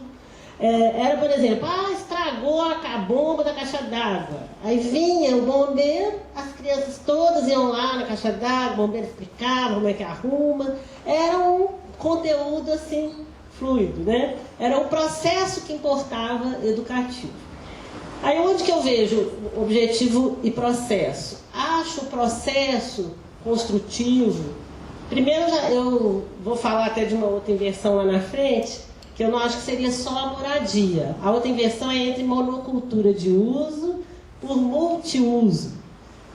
Era, por exemplo, estragou a bomba da caixa d'água. Aí vinha o bombeiro, as crianças todas iam lá na caixa d'água, o bombeiro explicava como é que arruma. Era um conteúdo assim, fluido, né? Era o processo que importava educativo. Aí onde que eu vejo objetivo e processo? Acho o processo construtivo. Primeiro, eu vou falar até de uma outra inversão lá na frente, que eu não acho que seria só a moradia. A outra inversão é entre monocultura de uso por multiuso.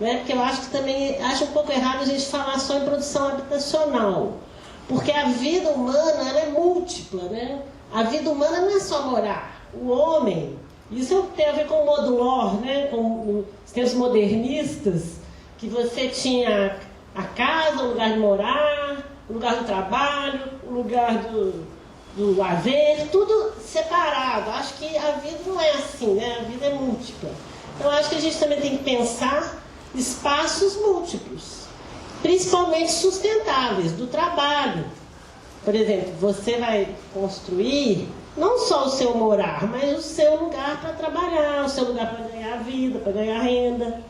Né? Porque eu acho que também acho um pouco errado a gente falar só em produção habitacional. Porque a vida humana ela é múltipla. Né? A vida humana não é só morar. O homem, isso tem a ver com o modulor, né? Com os tempos modernistas, que você tinha a casa, o lugar de morar, o lugar do trabalho, o lugar do lazer, tudo separado. Acho que a vida não é assim, né? A vida é múltipla. Então, acho que a gente também tem que pensar espaços múltiplos, principalmente sustentáveis, do trabalho. Por exemplo, você vai construir não só o seu morar, mas o seu lugar para trabalhar, o seu lugar para ganhar vida, para ganhar renda.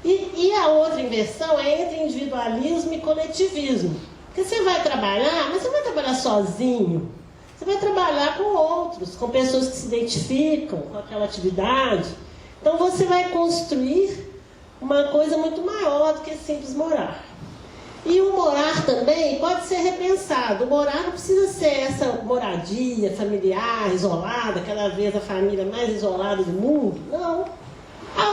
E a outra inversão é entre individualismo e coletivismo. Porque você vai trabalhar, mas você vai trabalhar sozinho. Você vai trabalhar com outros, com pessoas que se identificam com aquela atividade. Então você vai construir uma coisa muito maior do que simples morar. E o morar também pode ser repensado. O morar não precisa ser essa moradia familiar, isolada, cada vez a família mais isolada do mundo. Não.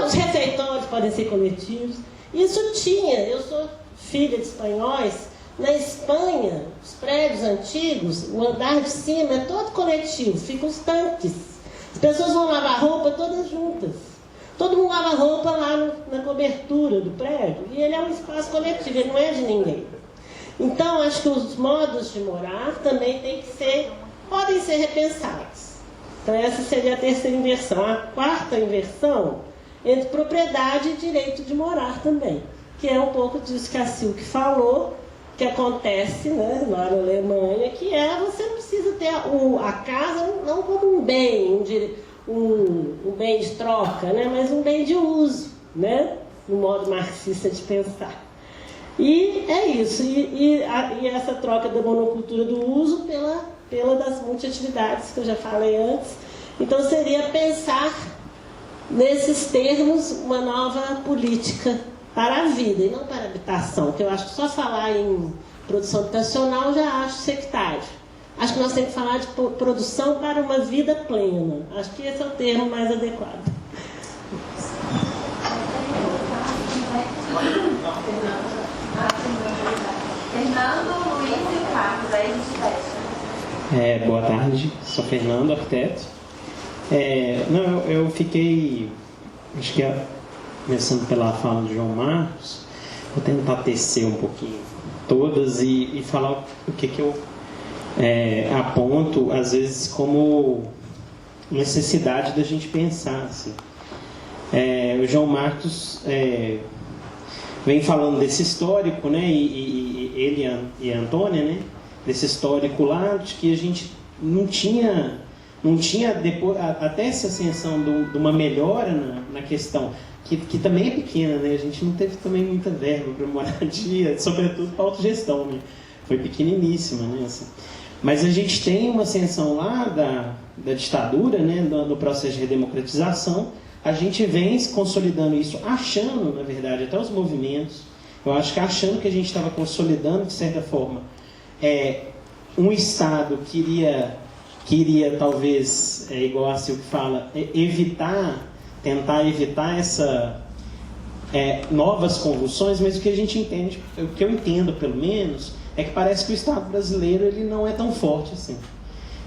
Os refeitórios podem ser coletivos. Isso eu sou filha de espanhóis. Na Espanha, os prédios antigos, o andar de cima é todo coletivo, ficam os tanques. As pessoas vão lavar roupa todas juntas. Todo mundo lava roupa lá na cobertura do prédio. E ele é um espaço coletivo, ele não é de ninguém. Então, acho que os modos de morar também podem ser repensados. Então, essa seria a terceira inversão. A quarta inversão, entre propriedade e direito de morar também, que é um pouco disso que a Silke falou, que acontece, né, lá na Alemanha, que você não precisa ter a casa não como um bem, um bem de troca, né, mas um bem de uso, né, no modo marxista de pensar. E é isso, e essa troca da monocultura do uso pela das multiatividades, que eu já falei antes. Então seria pensar nesses termos uma nova política para a vida e não para a habitação, que eu acho que só falar em produção habitacional já acho sectário. Acho que nós temos que falar de produção para uma vida plena. Acho que esse é o termo mais adequado. Fernando, Luiz e Carlos, aí a gente fecha. Boa tarde, sou Fernando, arquiteto. Eu fiquei, acho que começando pela fala de João Marcos, Vou tentar tecer um pouquinho todas e falar o que eu aponto, às vezes, como necessidade da gente pensar. Assim. O João Marcos vem falando desse histórico, né, e ele e a Antônia, né, desse histórico lá, de que a gente não tinha depois, até essa ascensão de uma melhora na questão, que também é pequena, né? A gente não teve também muita verba para moradia, sobretudo para autogestão, né? Foi pequeniníssima, né? Assim. Mas a gente tem uma ascensão lá da ditadura, né? No processo de redemocratização, a gente vem se consolidando isso, achando, na verdade, até os movimentos, eu acho que achando que a gente estava consolidando, de certa forma, um Estado queria talvez, igual a Silvia fala, tentar evitar novas convulsões, mas o que a gente entende, o que eu entendo pelo menos, é que parece que o Estado brasileiro ele não é tão forte assim.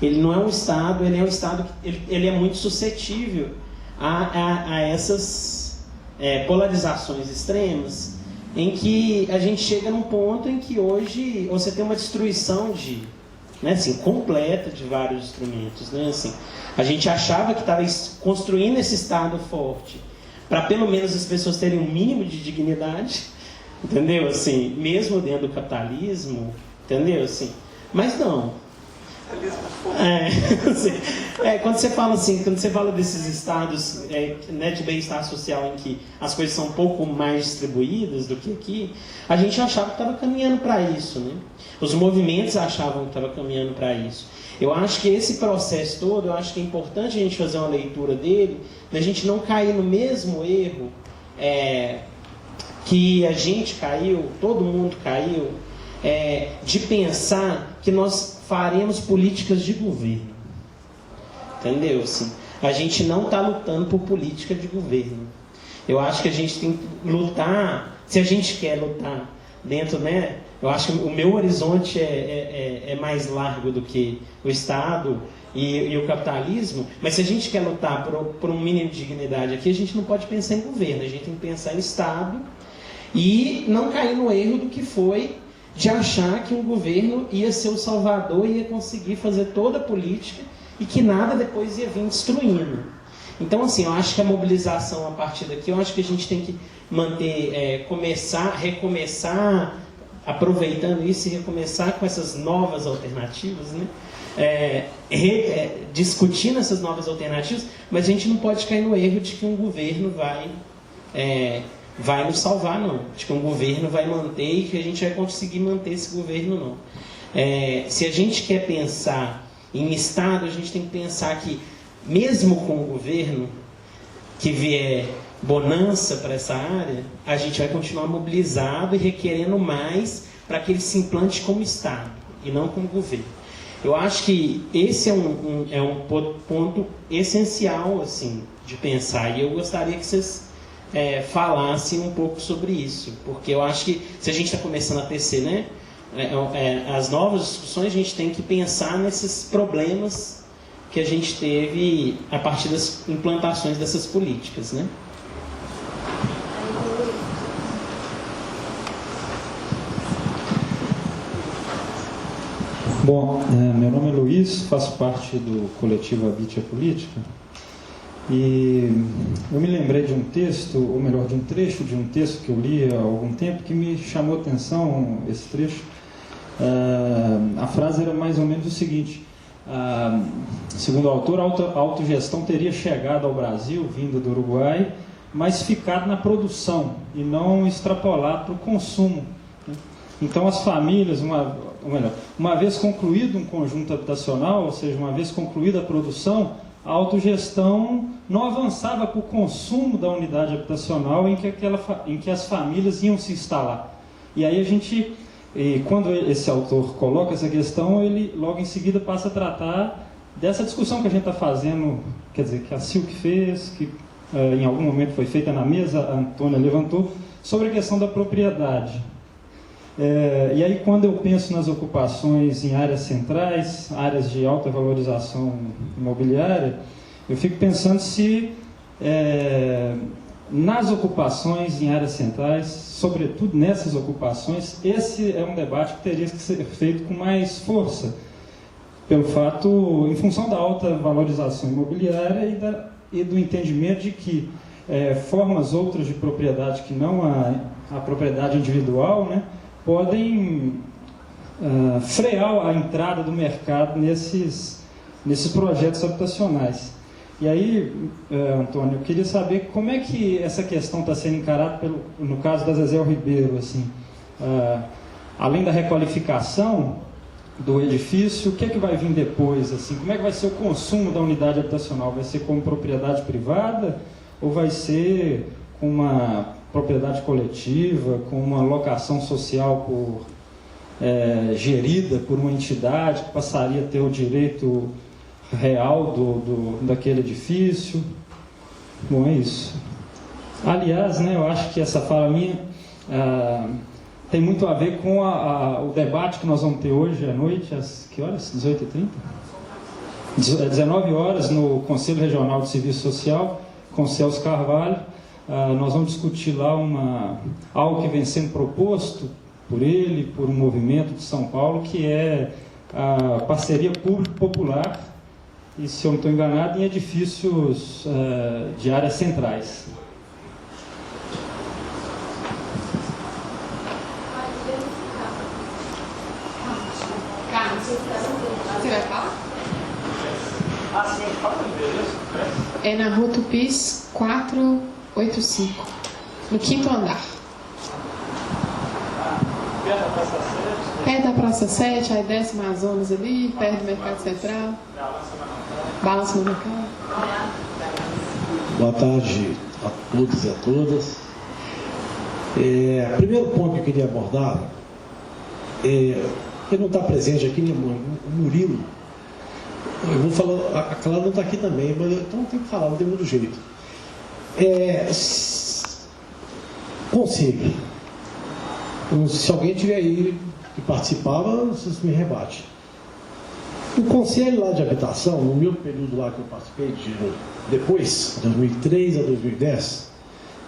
Ele não é um Estado, ele é um Estado que ele é muito suscetível a essas polarizações extremas, em que a gente chega num ponto em que hoje você tem uma destruição completa de vários instrumentos. Né? Assim, a gente achava que estava construindo esse Estado forte para pelo menos as pessoas terem um mínimo de dignidade, entendeu? Assim, mesmo dentro do capitalismo, entendeu? Assim, mas não. Quando você fala assim, quando você fala desses estados de bem-estar social em que as coisas são um pouco mais distribuídas do que aqui, a gente achava que estava caminhando para isso, né? Os movimentos achavam que estava caminhando para isso. Eu acho que esse processo todo, eu acho que é importante a gente fazer uma leitura dele, da gente não cair no mesmo erro que a gente caiu, todo mundo caiu, de pensar que nós faremos políticas de governo. Entendeu? Assim, a gente não está lutando por política de governo. Eu acho que a gente tem que lutar, se a gente quer lutar dentro, né? Eu acho que o meu horizonte é mais largo do que o Estado e o capitalismo, mas se a gente quer lutar por um mínimo de dignidade aqui, a gente não pode pensar em governo, a gente tem que pensar em Estado e não cair no erro do que foi de achar que um governo ia ser o salvador e ia conseguir fazer toda a política e que nada depois ia vir destruindo. Então, assim, eu acho que a mobilização a partir daqui, eu acho que a gente tem que manter, recomeçar, aproveitando isso e recomeçar com essas novas alternativas, né? Discutindo essas novas alternativas, mas a gente não pode cair no erro de que um governo vai nos salvar, não. De que um governo vai manter e que a gente vai conseguir manter esse governo, não. Se a gente quer pensar em Estado, a gente tem que pensar que, mesmo com o governo que vier bonança para essa área, a gente vai continuar mobilizado e requerendo mais para que ele se implante como Estado e não como governo. Eu acho que esse é um ponto essencial assim, de pensar, e eu gostaria que vocês falassem um pouco sobre isso, porque eu acho que se a gente está começando a tecer, né, as novas discussões, a gente tem que pensar nesses problemas que a gente teve a partir das implantações dessas políticas, né? Bom, meu nome é Luiz, faço parte do coletivo Habite a Política, e eu me lembrei de um texto, ou melhor, de um trecho de um texto que eu li há algum tempo que me chamou a atenção, esse trecho. A frase era mais ou menos o seguinte: segundo o autor, a autogestão teria chegado ao Brasil, vindo do Uruguai, mas ficado na produção e não extrapolar para o consumo. Então as famílias, uma vez concluído um conjunto habitacional, ou seja, uma vez concluída a produção, a autogestão não avançava para o consumo da unidade habitacional em que as famílias iam se instalar. E aí quando esse autor coloca essa questão, ele logo em seguida passa a tratar dessa discussão que a gente está fazendo, quer dizer, que a Silk fez, que em algum momento foi feita na mesa, a Antônia levantou, sobre a questão da propriedade. E aí, quando eu penso nas ocupações em áreas centrais, áreas de alta valorização imobiliária, eu fico pensando se nas ocupações em áreas centrais, sobretudo nessas ocupações, esse é um debate que teria que ser feito com mais força, pelo fato, em função da alta valorização imobiliária e do entendimento de que formas outras de propriedade que não a propriedade individual, né, podem frear a entrada do mercado nesses projetos habitacionais. E aí, Antônio, eu queria saber como é que essa questão está sendo encarada no caso da Zezé Ribeiro, assim, além da requalificação do edifício, o que é que vai vir depois, assim, como é que vai ser o consumo da unidade habitacional? Vai ser como propriedade privada ou vai ser com uma propriedade coletiva, com uma locação social gerida por uma entidade que passaria a ter o direito real daquele edifício? Bom, é isso. Aliás, né, eu acho que essa fala minha tem muito a ver com o debate que nós vamos ter hoje à noite, às que horas? 18h30? 19 horas, no Conselho Regional de Serviço Social, com Celso Carvalho. Nós vamos discutir lá algo que vem sendo proposto por ele, por um movimento de São Paulo, que é a parceria público-popular, e, se eu não estou enganado, em edifícios de áreas centrais. Você vai falar? É na Rua Tupis 485, no 5º andar. Perto da Praça 7, aí desce Amazonas ali, perto do Mercado Central. Balança no mercado. Boa tarde a todos e a todas. O primeiro ponto que eu queria abordar ele não está presente aqui, né, o Murilo. Eu vou falar, a Clara não está aqui também, mas então não tem que falar, não tem muito jeito. Conselho. Se alguém tiver aí que participava, vocês me rebatem. O conselho lá de habitação, no meu período lá que eu participei, depois, 2003 a 2010,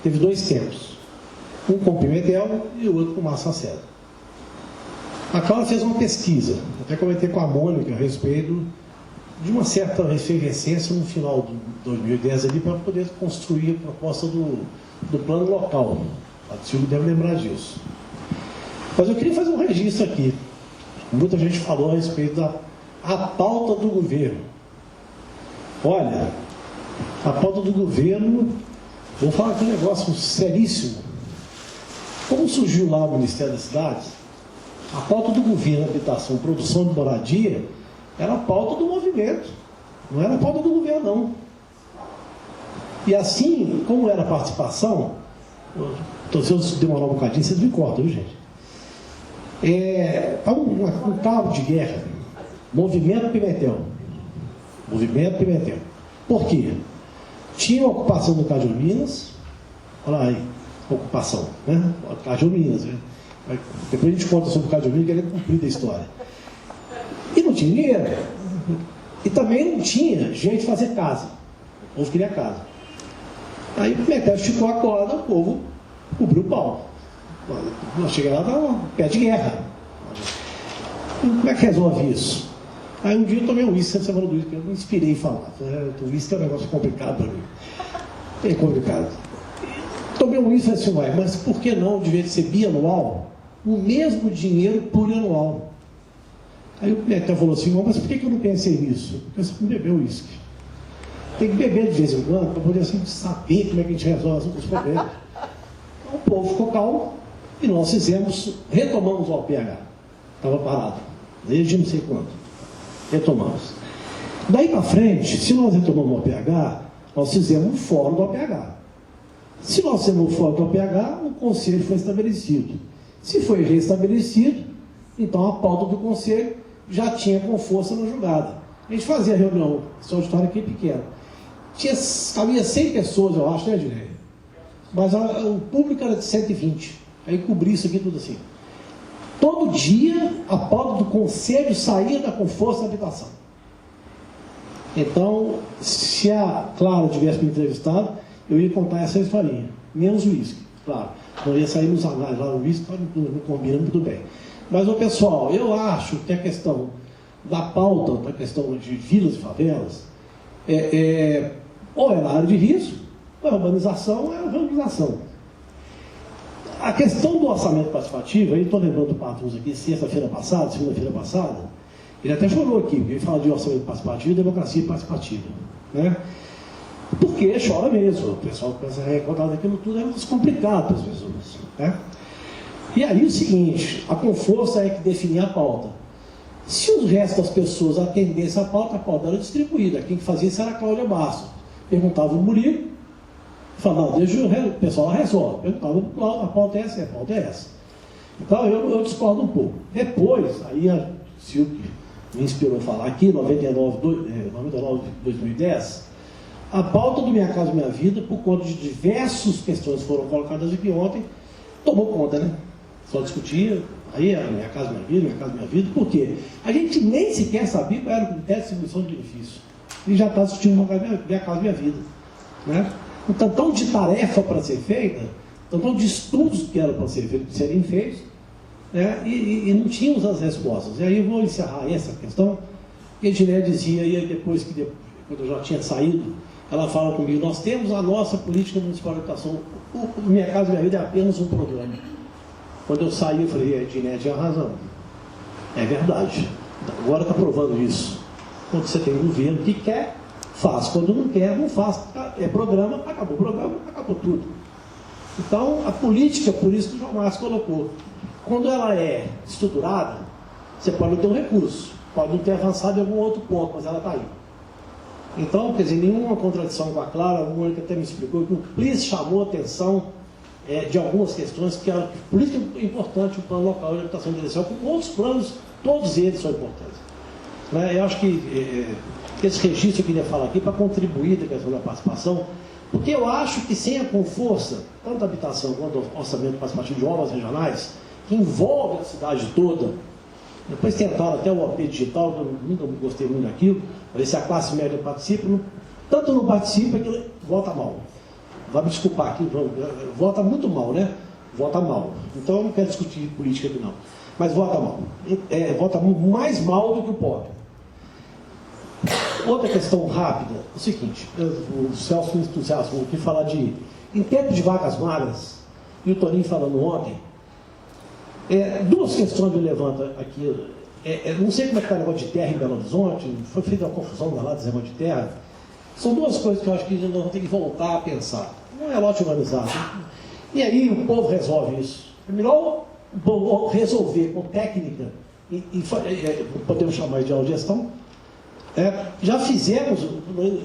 teve 2 tempos. Um com Pimentel e o outro com Márcio Lacerda. A Clara fez uma pesquisa, até comentei com a Mônica a respeito de uma certa efervescência no final de 2010 ali para poder construir a proposta do plano local. A Silvia deve lembrar disso. Mas eu queria fazer um registro aqui. Muita gente falou a respeito da pauta do governo. Olha, a pauta do governo, vou falar aqui um negócio seríssimo. Como surgiu lá o Ministério das Cidades, a pauta do governo, habitação, produção de moradia, era a pauta do movimento, não era a pauta do governo, não. E assim, como era a participação, se eu demorar um bocadinho, vocês me cortam, viu, gente? Um cabo de guerra, Movimento Pimentel. Movimento Pimentel. Por quê? Tinha a ocupação do Caju Minas, olha aí, ocupação, né? Caju Minas, né? Depois a gente conta sobre o Caju Minas, que ele é cumprida a história. E não tinha dinheiro. E também não tinha jeito de fazer casa. O povo queria casa. Aí o Pimentel esticou a corda, o povo cobriu o pau. Nós chegamos lá, estava pé de guerra. Como é que resolve isso? Aí um dia eu tomei um uísque, sempre semana do uísque, eu me inspirei em falar. O uísque é um negócio complicado para mim. É complicado. Tomei um uísque e falei assim, mas por que não, de vez de ser bianual, o mesmo dinheiro plurianual? Aí o Pimentel falou assim, mas por que eu não pensei nisso? Porque você não bebeu uísque. Tem que beber de vez em quando para poder assim, saber como é que a gente resolve os problemas. Então o povo ficou calmo e nós retomamos o OPH. Estava parado, desde não sei quando. Retomamos. Daí para frente, se nós retomamos o OPH, nós fizemos um fórum do OPH. Se nós fizemos o fórum do OPH, o conselho foi estabelecido. Se foi restabelecido, então a pauta do conselho já tinha com força na jogada. A gente fazia a reunião, esse auditório aqui pequeno. Havia 100 pessoas, eu acho, né, Ednei? Mas o público era de 120. Aí cobri isso aqui tudo assim. Todo dia a pauta do conselho saía da com força da habitação. Então, se a Clara tivesse me entrevistado, eu ia contar essa historinha. Menos o uísque, claro. Não ia sair nos anais lá, o uísque não combina muito bem. Mas, pessoal, eu acho que a questão da pauta, da questão de vilas e favelas, ou é na área de risco, ou é urbanização, é urbanização. A questão do orçamento participativo, aí estou lembrando do Patrus aqui, segunda-feira passada, ele até chorou aqui, porque ele fala de orçamento participativo e democracia participativa. Né? Porque chora mesmo, o pessoal pensa recordar daquilo tudo é muito complicado para as pessoas. Né? E aí o seguinte, a Conforça é que definia a pauta. Se o resto das pessoas atendessem a pauta era distribuída. Quem fazia isso era a Cláudia Basso. Perguntava o Murilo, falava, não, deixa o pessoal resolve. Perguntava, a pauta é essa, a pauta é essa. Então eu discordo um pouco. Depois, aí a Silvia me inspirou a falar aqui, 99-2010, a pauta do Minha Casa Minha Vida, por conta de diversas questões que foram colocadas aqui ontem, tomou conta, né? Só discutia, aí era Minha Casa Minha Vida, por quê? A gente nem sequer sabia qual era o critério de distribuição de benefício. E já está discutindo Minha Casa Minha Vida. Né? Então, tão de tarefa para ser feita, tão de estudos que eram para serem feitos, né? e não tínhamos as respostas. E aí eu vou encerrar essa questão, que a Edilé dizia, e aí depois quando eu já tinha saído, ela fala comigo, nós temos a nossa política municipal de habitação, Minha Casa Minha Vida é apenas um programa. Quando eu saí, eu falei, a Edilé tinha razão. É verdade. Agora está provando isso. Quando você tem um governo que quer, faz. Quando não quer, não faz. É programa, acabou tudo. Então, a política, por isso que o João Márcio colocou, quando ela é estruturada, você pode não ter um recurso, pode não ter avançado em algum outro ponto, mas ela está aí. Então, quer dizer, nenhuma contradição com a Clara, o Mônica até me explicou que o PLIS chamou a atenção de algumas questões que era por isso que é importante o plano local de habitação de eleição, como outros planos, todos eles são importantes. Né? Eu acho que esse registro eu queria falar aqui para contribuir da questão da participação, porque eu acho que sem a Conforça, tanto a habitação quanto o orçamento participativo de obras regionais, que envolve a cidade toda, depois tentaram até o OP digital, eu nunca gostei muito daquilo, para ver se a classe média participa, tanto não participa que vota mal. Vai me desculpar aqui, vota muito mal, né? Vota mal. Então eu não quero discutir política aqui não. Mas vota mal. Vota mais mal do que o pobre. Outra questão rápida, é o seguinte, o Celso me entusiasmou aqui falar de, em tempo de vacas magras, e o Toninho falando ontem, duas questões me levantam aqui. Não sei como é que está o negócio de terra em Belo Horizonte, foi feita uma confusão lá desse negócio de terra. São duas coisas que eu acho que nós vamos ter que voltar a pensar. Não é lote urbanizado. E aí o povo resolve isso. É melhor resolver com técnica, podemos chamar de autogestão. Já fizemos,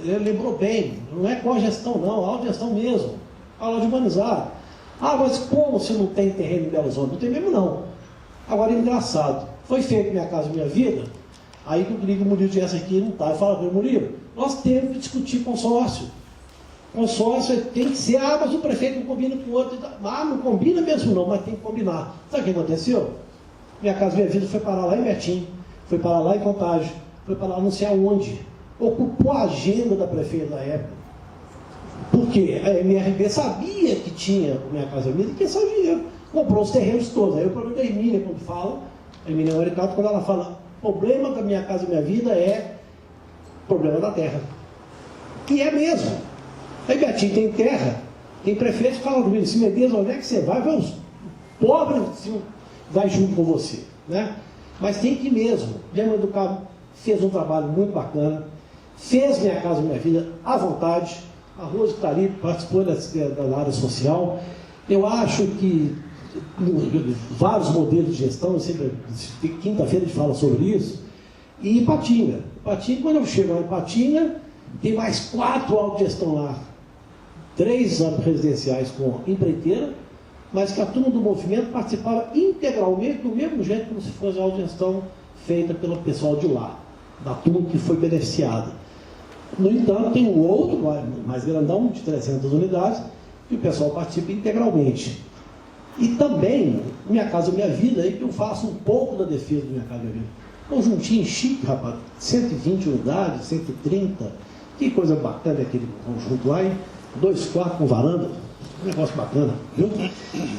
lembrou bem, não é cogestão não, autogestão mesmo. Aula de urbanizar. Mas como se não tem terreno em Belo Horizonte? Não tem mesmo não. Agora é engraçado. Foi feito Minha Casa Minha Vida, aí que eu queria que o Murilo tivesse aqui e não está. Eu falo para o Murilo, nós temos que discutir consórcio. Consórcio tem que ser, mas o prefeito não combina com o outro. Não combina mesmo não, mas tem que combinar. Sabe o que aconteceu? Minha Casa Minha Vida foi parar lá em Betim, foi parar lá em Contagem, foi parar lá não sei aonde. Ocupou a agenda da prefeita da época. Porque a MRB sabia que tinha Minha Casa Minha Vida e que só dinheiro. Comprou os terrenos todos. Aí o problema da Emília, quando fala, a Emília Maricato, quando ela fala, o problema da Minha Casa Minha Vida é problema da terra. E é mesmo. Aí Betim tem terra, tem prefeito que fala comigo, se Medeiros, onde é que você vai? Vai os pobres, vai junto com você. Né? Mas tem que ir mesmo. Lembra do Cabo fez um trabalho muito bacana, fez Minha Casa Minha Vida à vontade, a Rose está ali, participou da área social. Eu acho que vários modelos de gestão, sempre quinta-feira a gente fala sobre isso, e Ipatinga. Ipatinga, quando eu chego lá em Ipatinga, tem mais 4 autogestão lá, 3 residenciais com empreiteira, mas que a turma do movimento participava integralmente do mesmo jeito como se fosse a autogestão feita pelo pessoal de lá, da turma que foi beneficiada. No entanto, tem um outro, mais grandão, de 300 unidades, que o pessoal participa integralmente. E também, Minha Casa Minha Vida, aí que eu faço um pouco da defesa do Minha Casa Minha Vida. Conjuntinho chique, rapaz, 120 unidades, 130, que coisa bacana aquele conjunto lá, hein? 2 quartos com varanda, um negócio bacana, viu?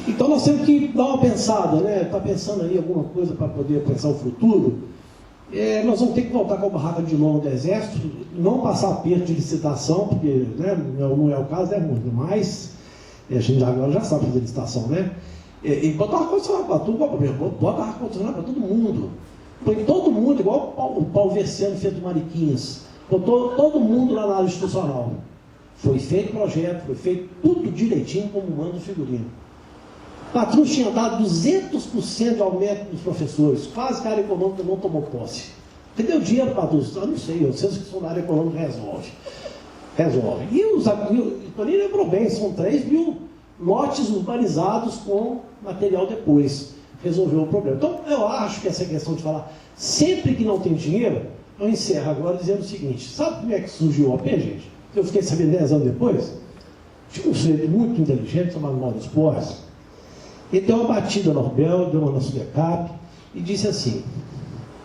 Então nós temos que dar uma pensada, né? Está pensando aí alguma coisa para poder pensar o futuro? Nós vamos ter que voltar com a barraca de lona do Exército, não passar aperto de licitação, porque né, não é o caso, é muito, mas a gente agora já sabe fazer licitação, né? E botar ar-condicionado para tudo, bota ar-condicionado para todo mundo. Põe todo mundo, igual o Paulo Versiano fez do Mariquinhas, botou todo mundo lá na área institucional. Foi feito projeto, foi feito tudo direitinho como manda o figurino. Patrus tinha dado 200% de aumento dos professores, quase que a área econômica não tomou posse. Cadê o dinheiro, Patrus? Eu não sei, eu sei que são da área econômica resolve. E o Toninho lembrou bem, são 3 mil lotes urbanizados com material depois. Resolveu o problema. Então, eu acho que essa questão de falar, sempre que não tem dinheiro, eu encerro agora dizendo o seguinte, sabe como é que surgiu o OP, gente? Eu fiquei sabendo 10 anos depois. Tinha um sujeito muito inteligente, chamado Maurício Porras. Ele deu uma batida no Rubel, deu uma na Sudecap e disse assim,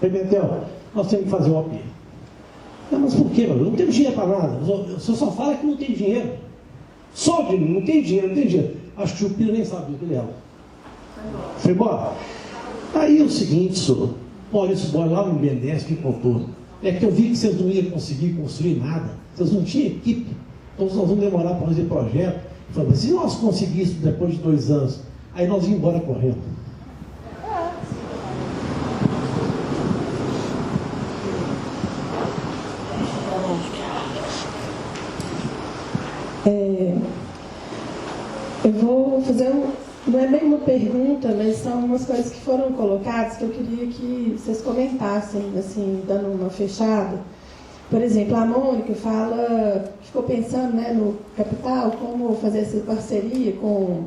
Pimentel, nós temos que fazer um OP. Não, mas por quê, mano? Não tem dinheiro para nada. Você só fala que não tem dinheiro. Só de não tem dinheiro. Acho que o Piro nem sabia o que ele era. Foi embora. Aí o seguinte, senhor, Maurício Boy lá no BNDES que contou, é que eu vi que vocês não iam conseguir construir nada, vocês não tinham equipe, então nós vamos demorar para fazer projeto. Eu falei, mas se nós conseguíssemos depois de 2 anos, aí nós íamos embora correndo. Eu vou fazer não é bem uma pergunta, mas são umas coisas que foram colocadas que eu queria que vocês comentassem, assim, dando uma fechada. Por exemplo, a Mônica ficou pensando, né, no capital, como fazer essa parceria com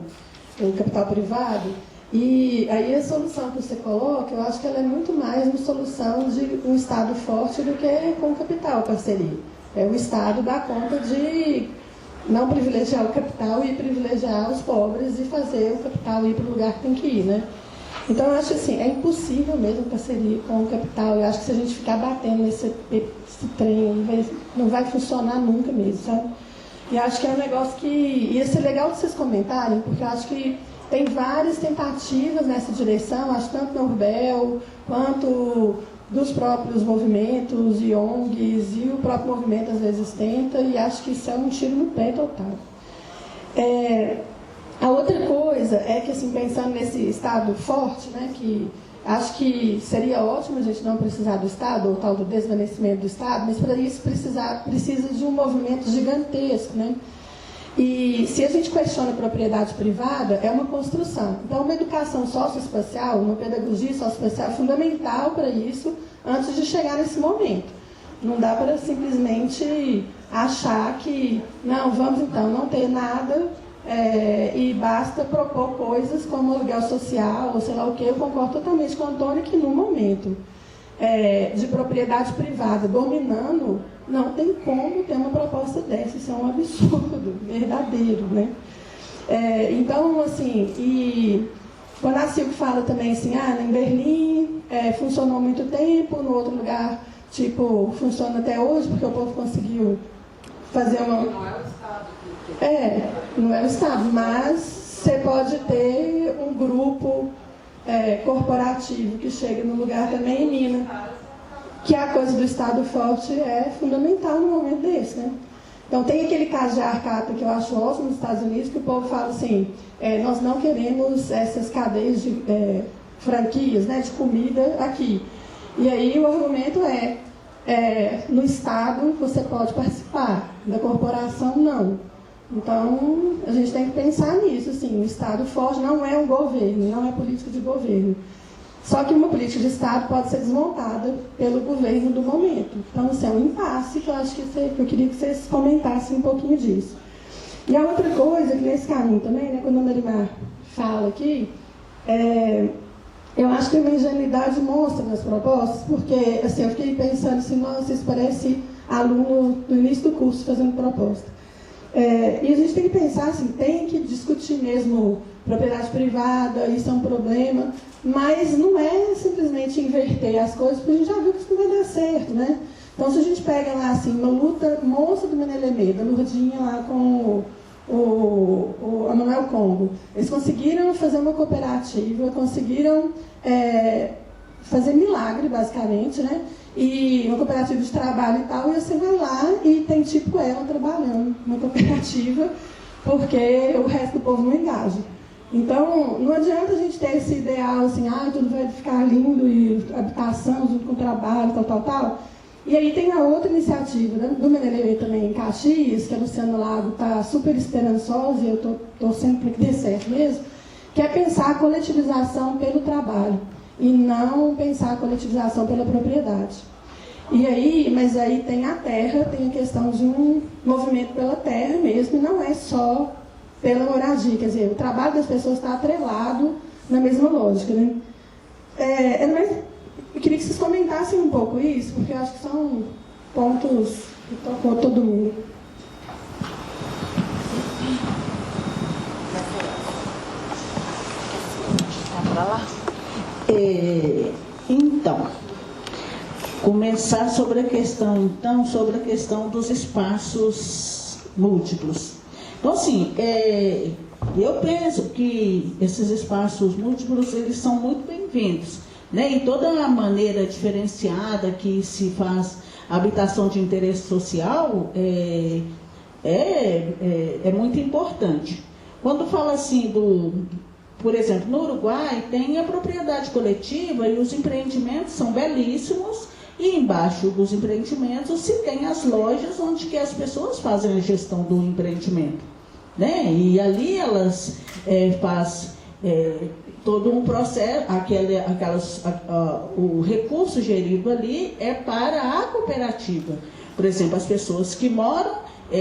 o capital privado. E aí a solução que você coloca, eu acho que ela é muito mais uma solução de um Estado forte do que com o capital parceria. O Estado dá conta de não privilegiar o capital e privilegiar os pobres e fazer o capital ir para o lugar que tem que ir, né? Então, eu acho assim, é impossível mesmo parceria com o capital. Eu acho que se a gente ficar batendo nesse trem, não vai funcionar nunca mesmo, sabe? E acho que é um negócio que ia ser legal de vocês comentarem, porque eu acho que tem várias tentativas nessa direção, acho tanto na Urbel, quanto dos próprios movimentos e ONGs, e o próprio movimento às vezes tenta, e acho que isso é um tiro no pé total. A outra coisa é que, assim, pensando nesse Estado forte, né, que acho que seria ótimo a gente não precisar do Estado, ou tal do desvanecimento do Estado, mas para isso precisa de um movimento gigantesco, né? E se a gente questiona a propriedade privada, é uma construção. Então, uma educação socioespacial, uma pedagogia socioespacial é fundamental para isso, antes de chegar nesse momento. Não dá para simplesmente achar que, não, vamos então não ter nada e basta propor coisas como aluguel social, ou sei lá o quê. Eu concordo totalmente com o Antônio que no momento de propriedade privada dominando, não tem como ter uma proposta dessa, isso é um absurdo, verdadeiro, né? Então, assim, e quando a Silvia fala também assim, em Berlim funcionou há muito tempo, no outro lugar, tipo, funciona até hoje, porque o povo conseguiu fazer uma... Não é o Estado. Não é o Estado, mas você pode ter um grupo corporativo que chega no lugar também em Minas, que a coisa do Estado forte é fundamental no momento desse, né? Então tem aquele caso de Arcata que eu acho ótimo nos Estados Unidos, que o povo fala assim, nós não queremos essas cadeias de franquias, né, de comida aqui. E aí o argumento no Estado você pode participar, da corporação não. Então a gente tem que pensar nisso, assim, o Estado forte não é um governo, não é política de governo. Só que uma política de Estado pode ser desmontada pelo governo do momento. Então, assim, é um impasse que eu acho que eu queria que vocês comentassem um pouquinho disso. E a outra coisa, que nesse caminho também, né, quando a Marimar fala aqui, eu acho que tem uma ingenuidade monstra nas propostas, porque, assim, eu fiquei pensando assim, nossa, isso parece aluno do início do curso fazendo proposta. E a gente tem que pensar assim, tem que discutir mesmo propriedade privada, isso é um problema, mas não é simplesmente inverter as coisas, porque a gente já viu que isso não vai dar certo, né? Então, se a gente pega lá, assim, uma luta monstra do Menelemê, da Lourdinha lá com o Manuel Congo, eles conseguiram fazer uma cooperativa, conseguiram fazer milagre, basicamente, né? E uma cooperativa de trabalho e tal, e você vai lá e tem tipo ela trabalhando numa cooperativa, porque o resto do povo não engaja. Então, não adianta a gente ter esse ideal assim, tudo vai ficar lindo, e habitação junto com o trabalho, tal. E aí tem a outra iniciativa, né, do Menelemê também em Caxias, que a Luciana Lago está super esperançosa, e eu estou torcendo para que dê certo mesmo, que é pensar a coletivização pelo trabalho, e não pensar a coletivização pela propriedade. E aí, mas aí tem a terra, tem a questão de um movimento pela terra mesmo, e não é só pela moradia, quer dizer, o trabalho das pessoas está atrelado na mesma lógica, né? Eu queria que vocês comentassem um pouco isso, porque eu acho que são pontos que tocou todo mundo. Então, começar sobre a questão dos espaços múltiplos. Então, assim, eu penso que esses espaços múltiplos, eles são muito bem-vindos, né? E toda a maneira diferenciada que se faz a habitação de interesse social é muito importante. Quando fala assim por exemplo, no Uruguai tem a propriedade coletiva e os empreendimentos são belíssimos, e embaixo dos empreendimentos se tem as lojas onde que as pessoas fazem a gestão do empreendimento, né? E ali elas fazem todo um processo, o recurso gerido ali é para a cooperativa. Por exemplo, as pessoas que moram,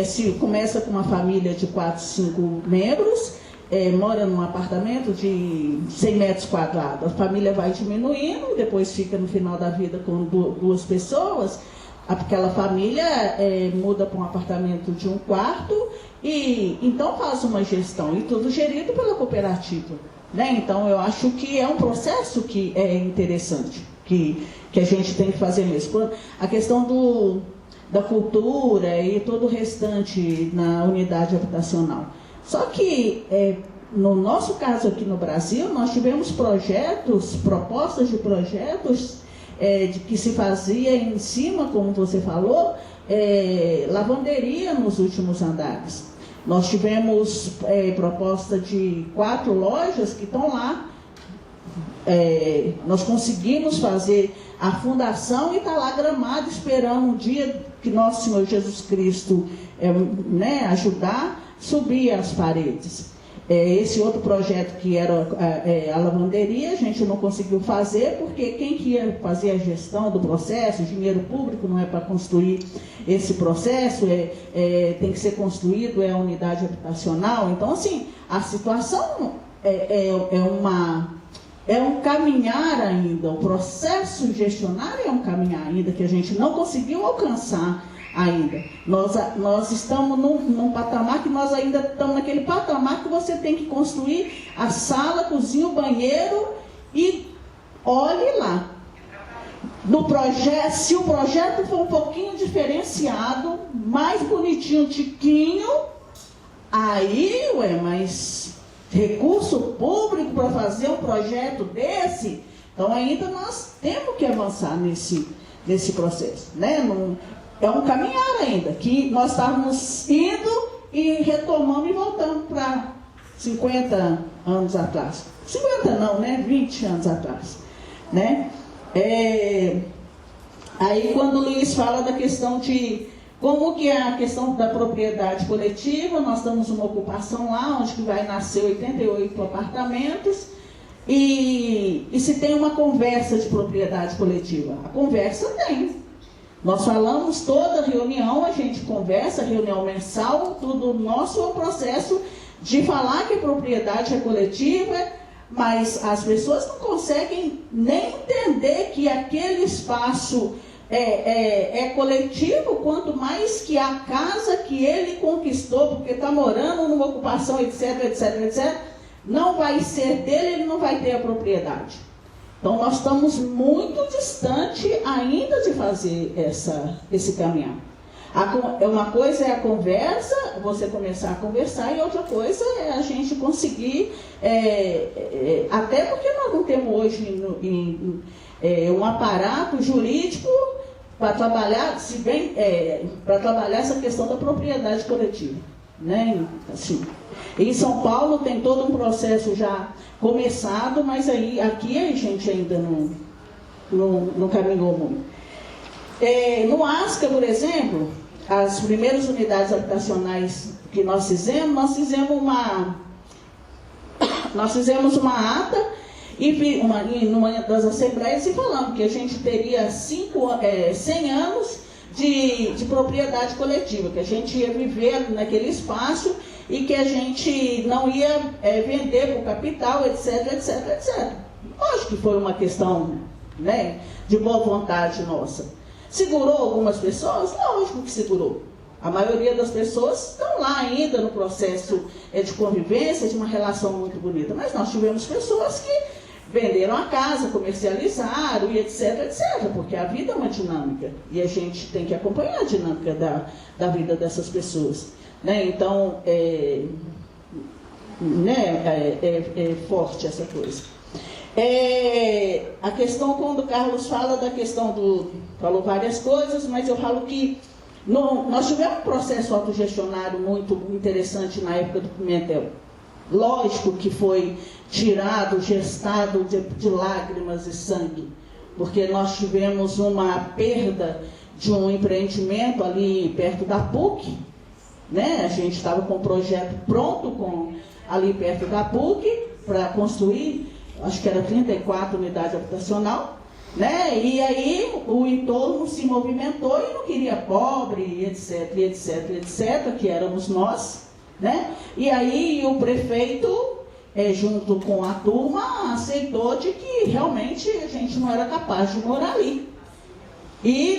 se começa com uma família de 4, 5 membros, mora num apartamento de 100 metros quadrados, a família vai diminuindo, depois fica no final da vida com 2 pessoas, aquela família muda para um apartamento de 1 quarto, e então faz uma gestão, e tudo gerido pela cooperativa, né? Então eu acho que é um processo que é interessante, que a gente tem que fazer mesmo. A questão da cultura e todo o restante na unidade habitacional. Só que, no nosso caso aqui no Brasil, nós tivemos propostas de projetos que se fazia em cima, como você falou, lavanderia nos últimos andares. Nós tivemos proposta de 4 lojas que estão lá. Nós conseguimos fazer a fundação e está lá gramado, esperando um dia que nosso Senhor Jesus Cristo ajudar, subir as paredes. Esse outro projeto que era a lavanderia, a gente não conseguiu fazer, porque quem que ia fazer a gestão do processo, dinheiro público não é para construir esse processo, tem que ser construído, a unidade habitacional. Então, assim, a situação é um caminhar ainda, o processo gestionário é um caminhar ainda, que a gente não conseguiu alcançar ainda. Nós estamos num patamar que nós ainda estamos naquele patamar que você tem que construir a sala, cozinha, o banheiro e olhe lá. Se o projeto for um pouquinho diferenciado, mais bonitinho, tiquinho, aí, mas recurso público para fazer um projeto desse, então ainda nós temos que avançar nesse processo, né? É um caminhar ainda, que nós estávamos indo e retomando e voltando para 50 anos atrás. 50 não, né? 20 anos atrás, né? Aí quando o Luiz fala da questão de como que é a questão da propriedade coletiva, nós estamos numa ocupação lá, onde que vai nascer 88 apartamentos, e se tem uma conversa de propriedade coletiva? A conversa tem. Nós falamos toda reunião, a gente conversa, reunião mensal, tudo nosso é um processo de falar que a propriedade é coletiva, mas as pessoas não conseguem nem entender que aquele espaço é coletivo, quanto mais que a casa que ele conquistou, porque está morando numa ocupação, etc, não vai ser dele, ele não vai ter a propriedade. Então, nós estamos muito distante ainda de fazer esse caminhar. Uma coisa é a conversa, você começar a conversar, e outra coisa é a gente conseguir, até porque nós não temos hoje um aparato jurídico para trabalhar, para trabalhar essa questão da propriedade coletiva, né? Assim, em São Paulo tem todo um processo já começado, mas aqui a gente ainda não caminhou muito. No ASCA, por exemplo, as primeiras unidades habitacionais que nós fizemos uma ata numa das assembleias e falamos que a gente teria 100 anos de propriedade coletiva, que a gente ia viver naquele espaço e que a gente não ia vender por capital, etc, etc, etc. Lógico que foi uma questão, né, de boa vontade nossa. Segurou algumas pessoas? Lógico que segurou. A maioria das pessoas estão lá ainda no processo de convivência, de uma relação muito bonita. Mas nós tivemos pessoas que venderam a casa, comercializaram e etc, etc. Porque a vida é uma dinâmica. E a gente tem que acompanhar a dinâmica da vida dessas pessoas. Né? Então, é forte essa coisa. A questão, quando o Carlos fala da questão falou várias coisas, mas eu falo que nós tivemos um processo autogestionário muito interessante na época do Pimentel. Lógico que foi tirado, gestado de lágrimas e sangue, porque nós tivemos uma perda de um empreendimento ali perto da PUC, né? A gente estava com um projeto pronto ali perto da PUC para construir, acho que era 34 unidades habitacional, né? E aí o entorno se movimentou e não queria pobre, etc, etc, etc, que éramos nós, né? E aí o prefeito, junto com a turma, aceitou de que realmente a gente não era capaz de morar ali. E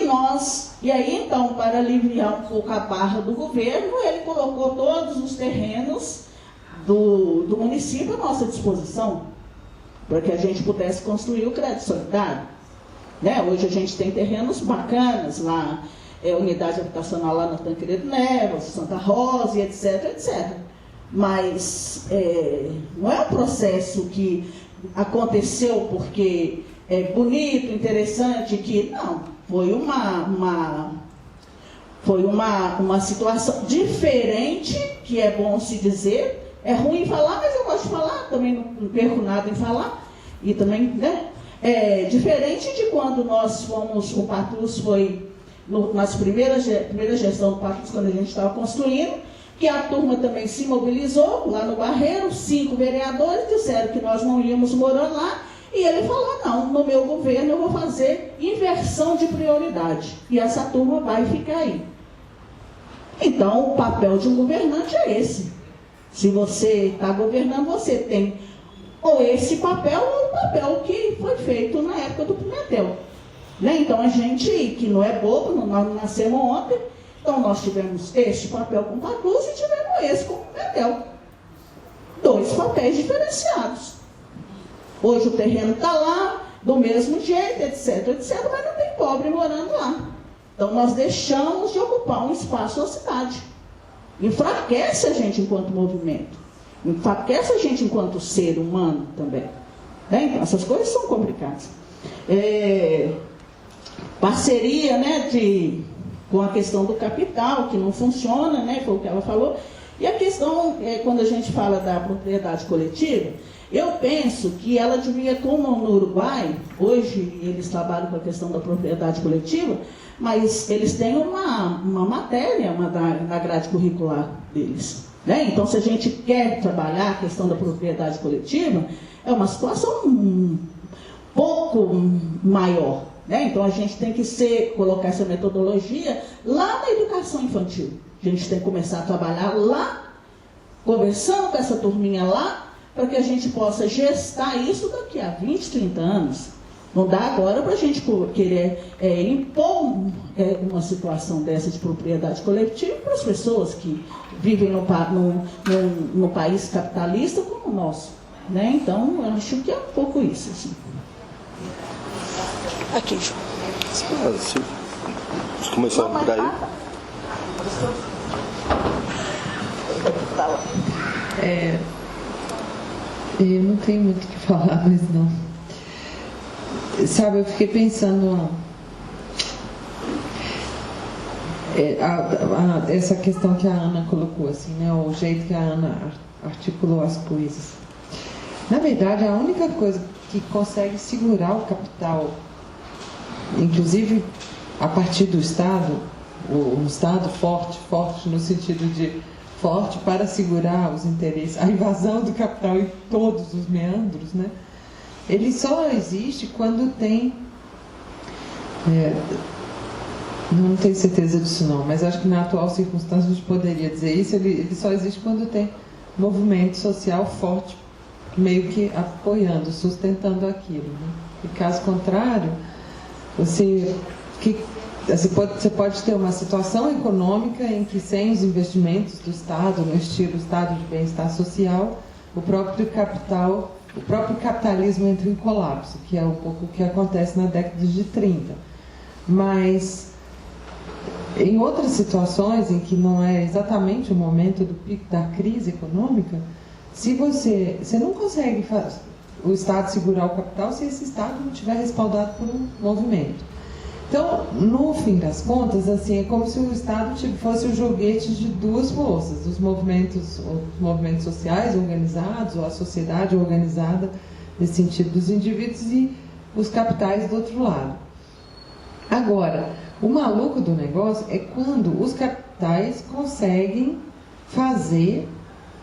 aí então, para aliviar um pouco a barra do governo, ele colocou todos os terrenos do município à nossa disposição, para que a gente pudesse construir o crédito solidário. Né? Hoje a gente tem terrenos bacanas lá, unidade habitacional lá na Tancredo Neves, Santa Rosa, etc, etc. Mas não é um processo que aconteceu porque é bonito, interessante, não. Foi uma situação diferente, que é bom se dizer. É ruim falar, mas eu gosto de falar, também não perco nada em falar. E também, né? Diferente de quando nós fomos, o Patrus foi, nas primeiras gestão do Patrus, quando a gente estava construindo, que a turma também se mobilizou lá no Barreiro, 5 vereadores disseram que nós não íamos morar lá, e ele falou, não, no meu governo eu vou fazer inversão de prioridade, e essa turma vai ficar aí. Então, o papel de um governante é esse. Se você está governando, você tem ou esse papel ou o papel que foi feito na época do Pimentel. Né? Então, a gente, que não é bobo, nós não nascemos ontem, então nós tivemos este papel com o Patrus e tivemos esse com o Pimentel. 2 papéis diferenciados. Hoje o terreno está lá, do mesmo jeito, etc, etc, mas não tem pobre morando lá. Então, nós deixamos de ocupar um espaço na cidade. Enfraquece a gente enquanto movimento. Enfraquece a gente enquanto ser humano também. Né? Então, essas coisas são complicadas. Parceria, né, com a questão do capital, que não funciona, né, foi o que ela falou. E a questão, quando a gente fala da propriedade coletiva, eu penso que ela devia, como no Uruguai, hoje eles trabalham com a questão da propriedade coletiva, mas eles têm uma matéria na grade curricular deles. Né? Então, se a gente quer trabalhar a questão da propriedade coletiva, é uma situação um pouco maior. Né? Então, a gente tem que colocar essa metodologia lá na educação infantil. A gente tem que começar a trabalhar lá, conversando com essa turminha lá, para que a gente possa gestar isso daqui a 20, 30 anos. Não dá agora para a gente querer impor uma situação dessa de propriedade coletiva para as pessoas que vivem no país capitalista como o nosso. Né? Então, eu acho que é um pouco isso. Assim. Aqui, João. Se começar por aí. Tá lá. Eu não tenho muito o que falar, mas não. Sabe, eu fiquei pensando essa questão que a Ana colocou, assim, né? O jeito que a Ana articulou as coisas. Na verdade, a única coisa que consegue segurar o capital, inclusive a partir do Estado, um Estado forte no sentido de forte para segurar os interesses, a invasão do capital em todos os meandros, né? Ele só existe quando tem... não tenho certeza disso não, mas acho que na atual circunstância a gente poderia dizer isso. Ele só existe quando tem movimento social forte, meio que apoiando, sustentando aquilo, né? E caso contrário, você pode ter uma situação econômica em que, sem os investimentos do Estado, no estilo Estado de bem-estar social, o próprio capitalismo entra em colapso, que é um pouco o que acontece na década de 30. Mas, em outras situações em que não é exatamente o momento do pico da crise econômica, se você não consegue o Estado segurar o capital se esse Estado não estiver respaldado por um movimento. Então, no fim das contas, assim, é como se o Estado fosse o joguete de duas forças, os movimentos sociais organizados, ou a sociedade organizada, nesse sentido dos indivíduos, e os capitais do outro lado. Agora, o maluco do negócio é quando os capitais conseguem fazer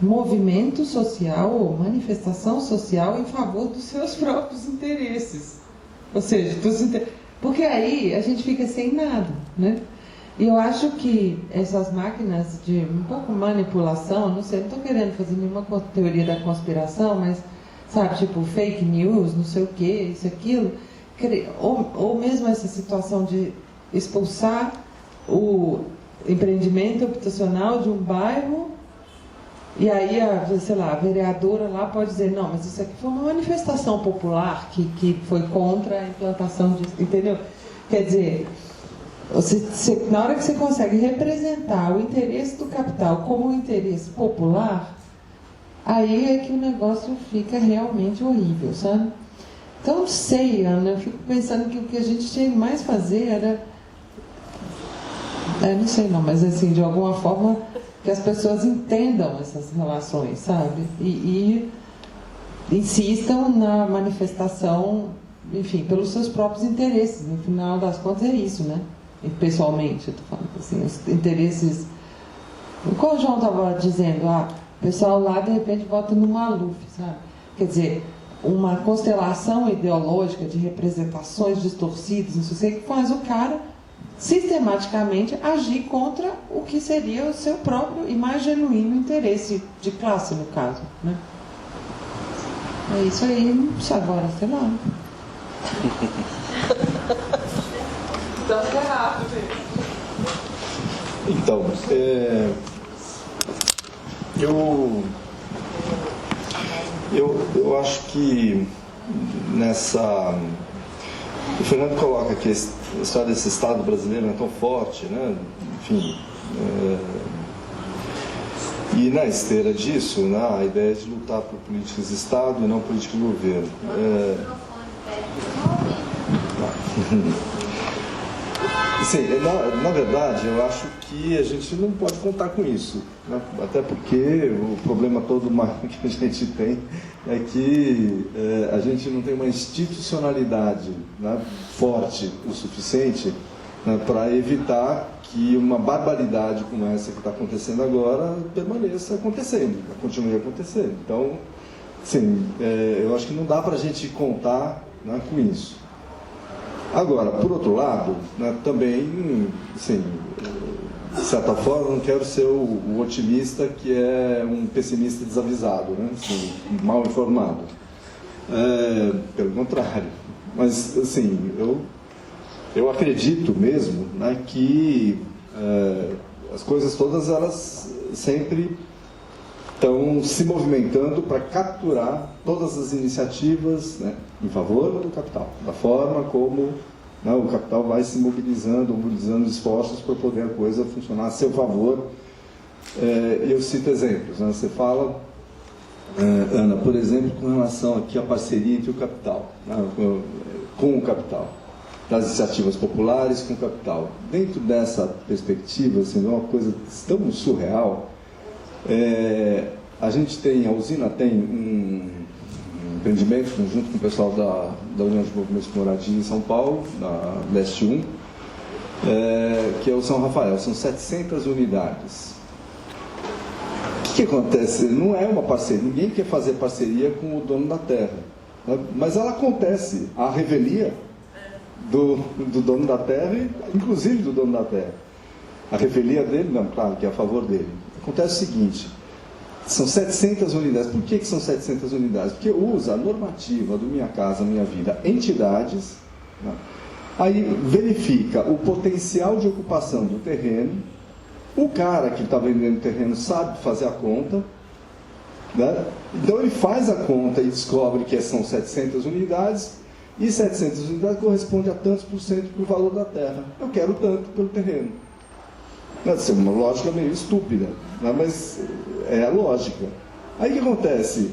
movimento social ou manifestação social em favor dos seus próprios interesses. Ou seja, porque aí a gente fica sem nada, né? E eu acho que essas máquinas de um pouco manipulação, não sei, não estou querendo fazer nenhuma teoria da conspiração, mas, sabe, tipo fake news, não sei o quê, isso, aquilo, ou mesmo essa situação de expulsar o empreendimento habitacional de um bairro, e aí a vereadora lá pode dizer, não, mas isso aqui foi uma manifestação popular que foi contra a implantação disso, entendeu? Quer dizer, na hora que você consegue representar o interesse do capital como um interesse popular, aí é que o negócio fica realmente horrível, sabe? Então, não sei, Ana, eu fico pensando que o que a gente tinha mais fazer era... não sei não, mas assim, de alguma forma... que as pessoas entendam essas relações, sabe? E insistam na manifestação, enfim, pelos seus próprios interesses. No final das contas é isso, né? Pessoalmente, eu estou falando assim, os interesses... Como o João estava dizendo, o pessoal lá de repente vota no Maluf, sabe? Quer dizer, uma constelação ideológica de representações distorcidas, não sei o que faz o cara sistematicamente agir contra o que seria o seu próprio e mais genuíno interesse de classe, no caso, né? É isso aí, não sei agora, sei lá. Então, eu acho que nessa... O Fernando coloca que a história desse Estado brasileiro não é tão forte, né? Enfim, e na esteira disso, né, a ideia de lutar por políticas de Estado e não políticas de governo. Sim, na verdade, eu acho que a gente não pode contar com isso, né? Até porque o problema todo que a gente tem é que a gente não tem uma institucionalidade, né, forte o suficiente, né, para evitar que uma barbaridade como essa que está acontecendo agora permaneça acontecendo, continue acontecendo. Então, sim, eu acho que não dá para a gente contar, né, com isso. Agora, por outro lado, né, também, assim, de certa forma, não quero ser o otimista que é um pessimista desavisado, né, assim, mal informado. Pelo contrário. Mas, assim, eu acredito mesmo, né, que as coisas todas, elas sempre estão se movimentando para capturar todas as iniciativas, né, em favor do capital, da forma como, né, o capital vai se mobilizando esforços para poder a coisa funcionar a seu favor. Eu cito exemplos, né? Você fala, Ana, por exemplo, com relação aqui à parceria entre o capital, né, com o capital, das iniciativas populares com o capital. Dentro dessa perspectiva, assim, é uma coisa tão surreal. A gente tem, a usina tem um empreendimento junto com o pessoal da União de Movimentos de Moradia em São Paulo, na Leste 1, que é o São Rafael, são 700 unidades. O que acontece? Não é uma parceria, ninguém quer fazer parceria com o dono da terra, né? Mas ela acontece, a revelia do dono da terra, inclusive do dono da terra. A revelia dele, não, claro que é a favor dele. Acontece o seguinte, são 700 unidades. Por que são 700 unidades? Porque usa a normativa do Minha Casa Minha Vida, entidades, né? Aí verifica o potencial de ocupação do terreno, o cara que está vendendo o terreno sabe fazer a conta, né? Então ele faz a conta e descobre que são 700 unidades, e 700 unidades corresponde a tantos por cento do valor da terra. Eu quero tanto pelo terreno. Isso é uma lógica meio estúpida, né? Mas é a lógica. Aí o que acontece?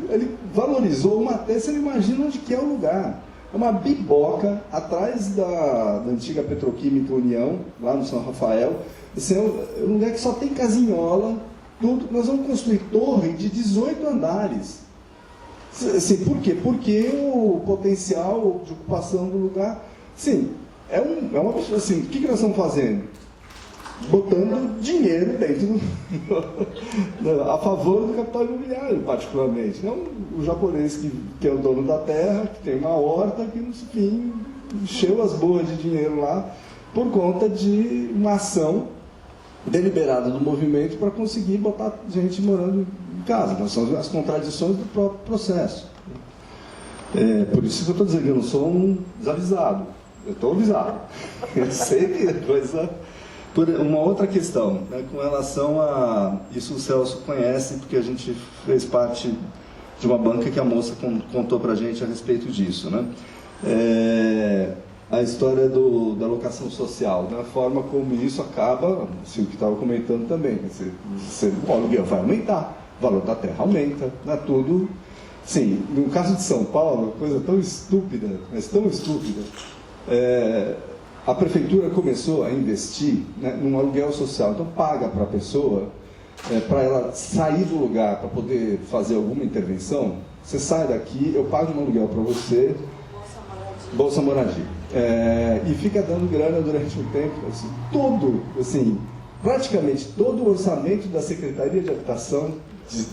Ele valorizou uma terra, você não imagina onde que é o lugar. É uma biboca atrás da antiga Petroquímica União, lá no São Rafael. Esse é um lugar que só tem casinhola, tudo. Nós vamos construir torre de 18 andares. Assim, por quê? Porque o potencial de ocupação do lugar... Sim, é uma pessoa assim, o que nós estamos fazendo? Botando dinheiro dentro a favor do capital imobiliário, particularmente. Não o japonês que é o dono da terra, que tem uma horta, que, enfim, encheu as boas de dinheiro lá por conta de uma ação deliberada do movimento para conseguir botar gente morando em casa. Nós somos as contradições do próprio processo. Por isso que eu estou dizendo que eu não sou um desavisado. Eu estou avisado. Eu sei que a coisa... Uma outra questão, né, com relação a... Isso o Celso conhece, porque a gente fez parte de uma banca que a moça contou para a gente a respeito disso, né? A história da locação social, da forma como isso acaba, assim, o que estava comentando também, o aluguel vai aumentar, o valor da terra aumenta, né, tudo. Sim, no caso de São Paulo, coisa tão estúpida, mas tão estúpida, a prefeitura começou a investir, né, num aluguel social, então paga para a pessoa, para ela sair do lugar, para poder fazer alguma intervenção. Você sai daqui, eu pago um aluguel para você, Bolsa Moradia, e fica dando grana durante um tempo, assim, praticamente todo o orçamento da Secretaria de Habitação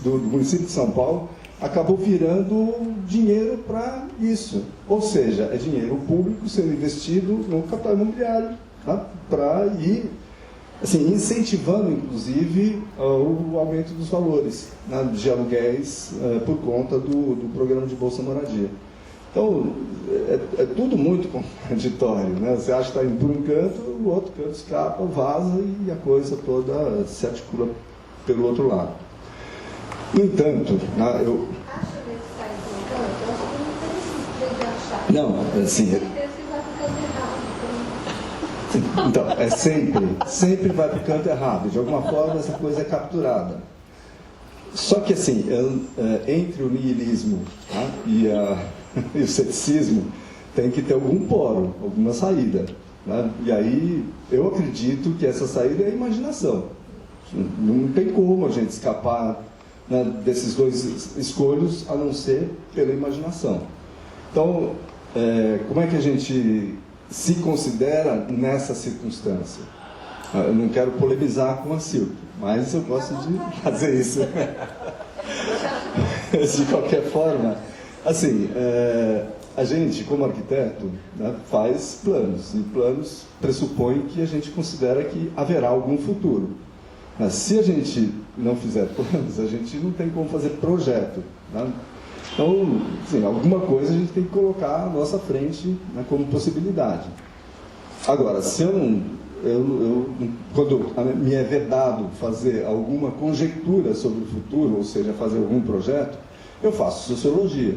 do município de São Paulo acabou virando dinheiro para isso. Ou seja, é dinheiro público sendo investido no capital imobiliário, tá? Para ir, assim, incentivando, inclusive, o aumento dos valores, né, de aluguéis por conta do programa de Bolsa Moradia. Então, é tudo muito contraditório, né? Você acha que está indo por um canto, o outro canto escapa, vaza e a coisa toda se articula pelo outro lado. No entanto, eu... Não, assim... Então, sempre vai para o canto errado. De alguma forma, essa coisa é capturada. Só que, assim, entre o niilismo, tá, e o ceticismo, tem que ter algum poro, alguma saída, né? E aí, eu acredito que essa saída é a imaginação. Não tem como a gente escapar, né, desses dois escolhos, a não ser pela imaginação. Então, como é que a gente se considera nessa circunstância? Eu não quero polemizar com a Silvia, mas eu gosto de fazer isso. De qualquer forma, assim, a gente, como arquiteto, né, faz planos, e planos pressupõem que a gente considera que haverá algum futuro. Mas se a gente não fizer planos, a gente não tem como fazer projeto, né? Então, assim, alguma coisa a gente tem que colocar à nossa frente, né, como possibilidade. Agora, se eu não quando me é vedado fazer alguma conjectura sobre o futuro, ou seja, fazer algum projeto, eu faço sociologia.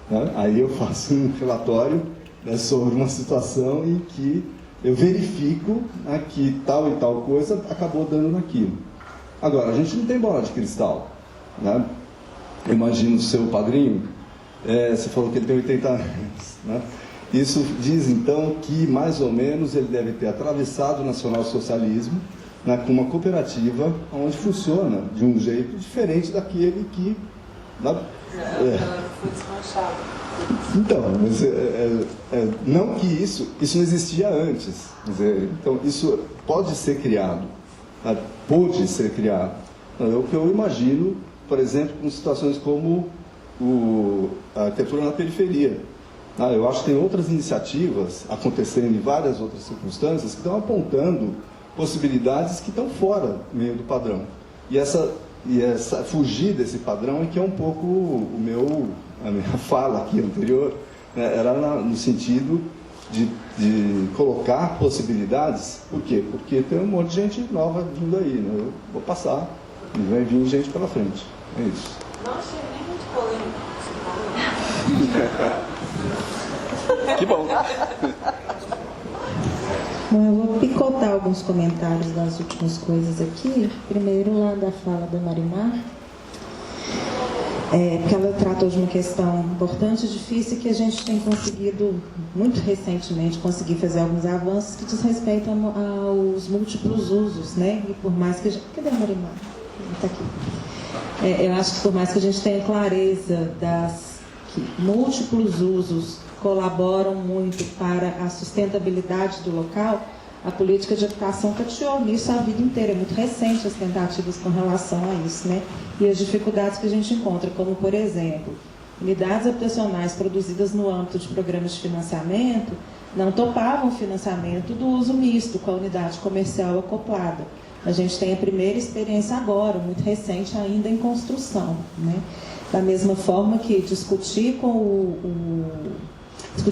Né? Aí eu faço um relatório, né, sobre uma situação em que eu verifico, né, que tal e tal coisa acabou dando naquilo. Agora, a gente não tem bola de cristal. Né? Eu imagino o seu padrinho, você falou que ele tem 80 anos. Né? Isso diz, então, que mais ou menos ele deve ter atravessado o nacionalsocialismo, né, com uma cooperativa onde funciona de um jeito diferente daquele que... Né, foi desmanchado. Então, mas, não que isso não existia antes. Quer dizer, então, isso pode ser criado. Né, pode ser criado. É o que eu imagino, por exemplo, com situações como a arquitetura na periferia. Eu acho que tem outras iniciativas acontecendo em várias outras circunstâncias que estão apontando possibilidades que estão fora meio do padrão. E essa fugir desse padrão é que é um pouco a minha fala aqui anterior, né, era no sentido de colocar possibilidades. Por quê? Porque tem um monte de gente nova vindo aí, né? Eu vou passar e vai vir gente pela frente. É isso. Não achei nem muito polêmico. Que bom. Bom, eu vou picotar alguns comentários das últimas coisas aqui. Primeiro, lá da fala da Marimar, porque ela tratou de uma questão importante e difícil que a gente tem conseguido, muito recentemente, conseguir fazer alguns avanços que diz respeito aos múltiplos usos, né? E por mais que a gente... Cadê a Marimar? Está aqui. Eu acho que por mais que a gente tenha clareza que múltiplos usos colaboram muito para a sustentabilidade do local, a política de habitação tateou nisso a vida inteira. É muito recente as tentativas com relação a isso, né? E as dificuldades que a gente encontra, como, por exemplo, unidades habitacionais produzidas no âmbito de programas de financiamento não topavam o financiamento do uso misto com a unidade comercial acoplada. A gente tem a primeira experiência agora, muito recente, ainda em construção, né? Da mesma forma que discutir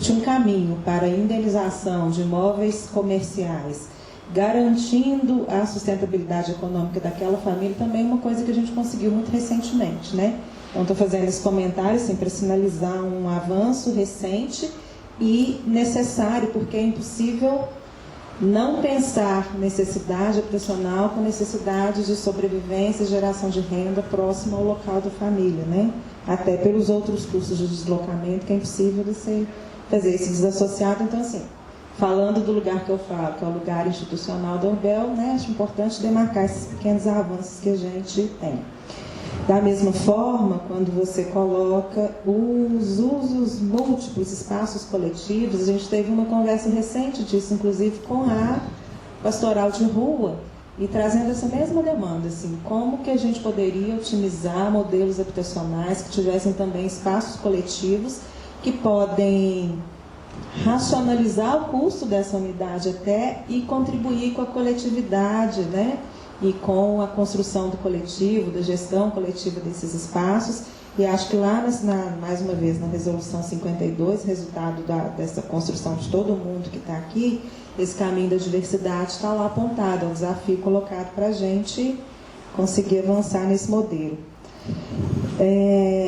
um caminho para a indenização de imóveis comerciais, garantindo a sustentabilidade econômica daquela família, também é uma coisa que a gente conseguiu muito recentemente, né? Então, estou fazendo esse comentário assim, para sinalizar um avanço recente e necessário, porque é impossível não pensar necessidade habitacional com necessidade de sobrevivência e geração de renda próxima ao local da família, né? Até pelos outros custos de deslocamento, que é impossível você fazer esse desassociado. Então, assim, falando do lugar que eu falo, que é o lugar institucional da Urbel, né? Acho importante demarcar esses pequenos avanços que a gente tem. Da mesma forma, quando você coloca os usos múltiplos, espaços coletivos, a gente teve uma conversa recente disso, inclusive com a pastoral de rua, e trazendo essa mesma demanda, assim, como que a gente poderia otimizar modelos habitacionais que tivessem também espaços coletivos que podem racionalizar o custo dessa unidade até e contribuir com a coletividade, né? E com a construção do coletivo, da gestão coletiva desses espaços. E acho que lá, mais uma vez, na Resolução 52, resultado dessa construção de todo mundo que está aqui, esse caminho da diversidade está lá apontado, é um desafio colocado para a gente conseguir avançar nesse modelo.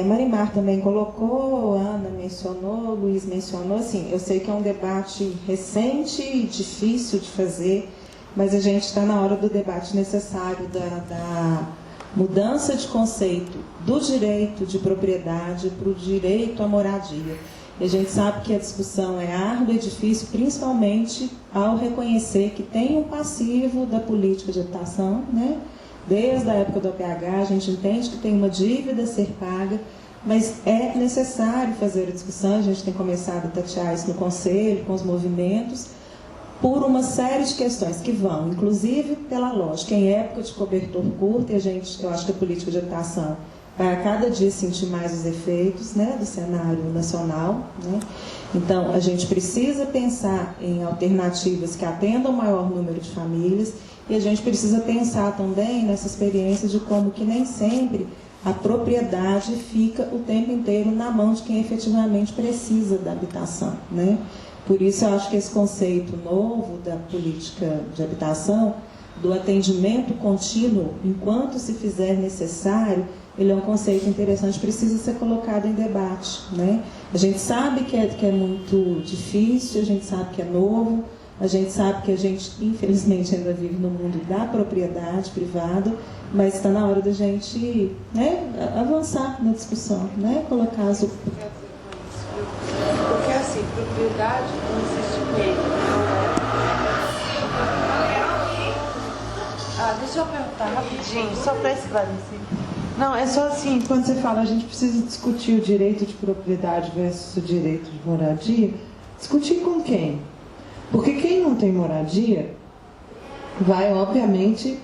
Marimar também colocou, Ana mencionou, Luiz mencionou, assim, eu sei que é um debate recente e difícil de fazer, mas a gente está na hora do debate necessário da mudança de conceito do direito de propriedade para o direito à moradia. E a gente sabe que a discussão é árdua e difícil, principalmente ao reconhecer que tem um passivo da política de habitação, né? Desde a época do APH, a gente entende que tem uma dívida a ser paga, mas é necessário fazer a discussão, a gente tem começado a tatear isso no Conselho, com os movimentos, por uma série de questões que vão, inclusive pela lógica, em época de cobertor curto, e eu acho que a política de habitação vai a cada dia sentir mais os efeitos, né, do cenário nacional, né? Então, a gente precisa pensar em alternativas que atendam o maior número de famílias, e a gente precisa pensar também nessa experiência de como que nem sempre a propriedade fica o tempo inteiro na mão de quem efetivamente precisa da habitação, né? Por isso, eu acho que esse conceito novo da política de habitação, do atendimento contínuo, enquanto se fizer necessário, ele é um conceito interessante, precisa ser colocado em debate, né? A gente sabe que é muito difícil, a gente sabe que é novo, a gente sabe que a gente, infelizmente, ainda vive no mundo da propriedade privada, mas está na hora da gente, né, avançar na discussão, né? Colocar as... Porque assim, propriedade consiste em meio. Deixa eu perguntar rapidinho, só para esclarecer. Não, é só assim, quando você fala a gente precisa discutir o direito de propriedade versus o direito de moradia, discutir com quem? Porque quem não tem moradia vai, obviamente,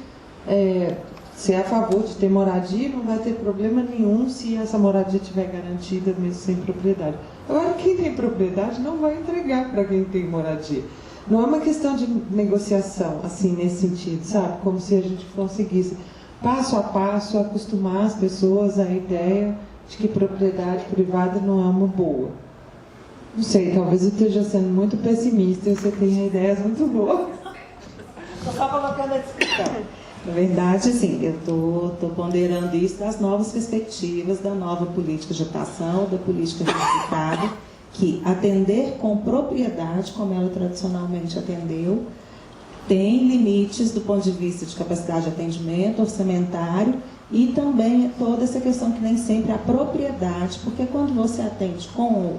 ser a favor de ter moradia, não vai ter problema nenhum se essa moradia estiver garantida mesmo sem propriedade. Agora, quem tem propriedade não vai entregar para quem tem moradia. Não é uma questão de negociação, assim, nesse sentido, sabe? Como se a gente conseguisse, passo a passo, acostumar as pessoas à ideia de que propriedade privada não é uma boa. Não sei, talvez eu esteja sendo muito pessimista e você tenha ideias muito boas. Estou só colocando a descrição. Na verdade, assim, eu estou ponderando isso das novas perspectivas da nova política de habitação, da política unificada, que atender com propriedade, como ela tradicionalmente atendeu, tem limites do ponto de vista de capacidade de atendimento, orçamentário, e também toda essa questão que nem sempre a propriedade, porque quando você atende com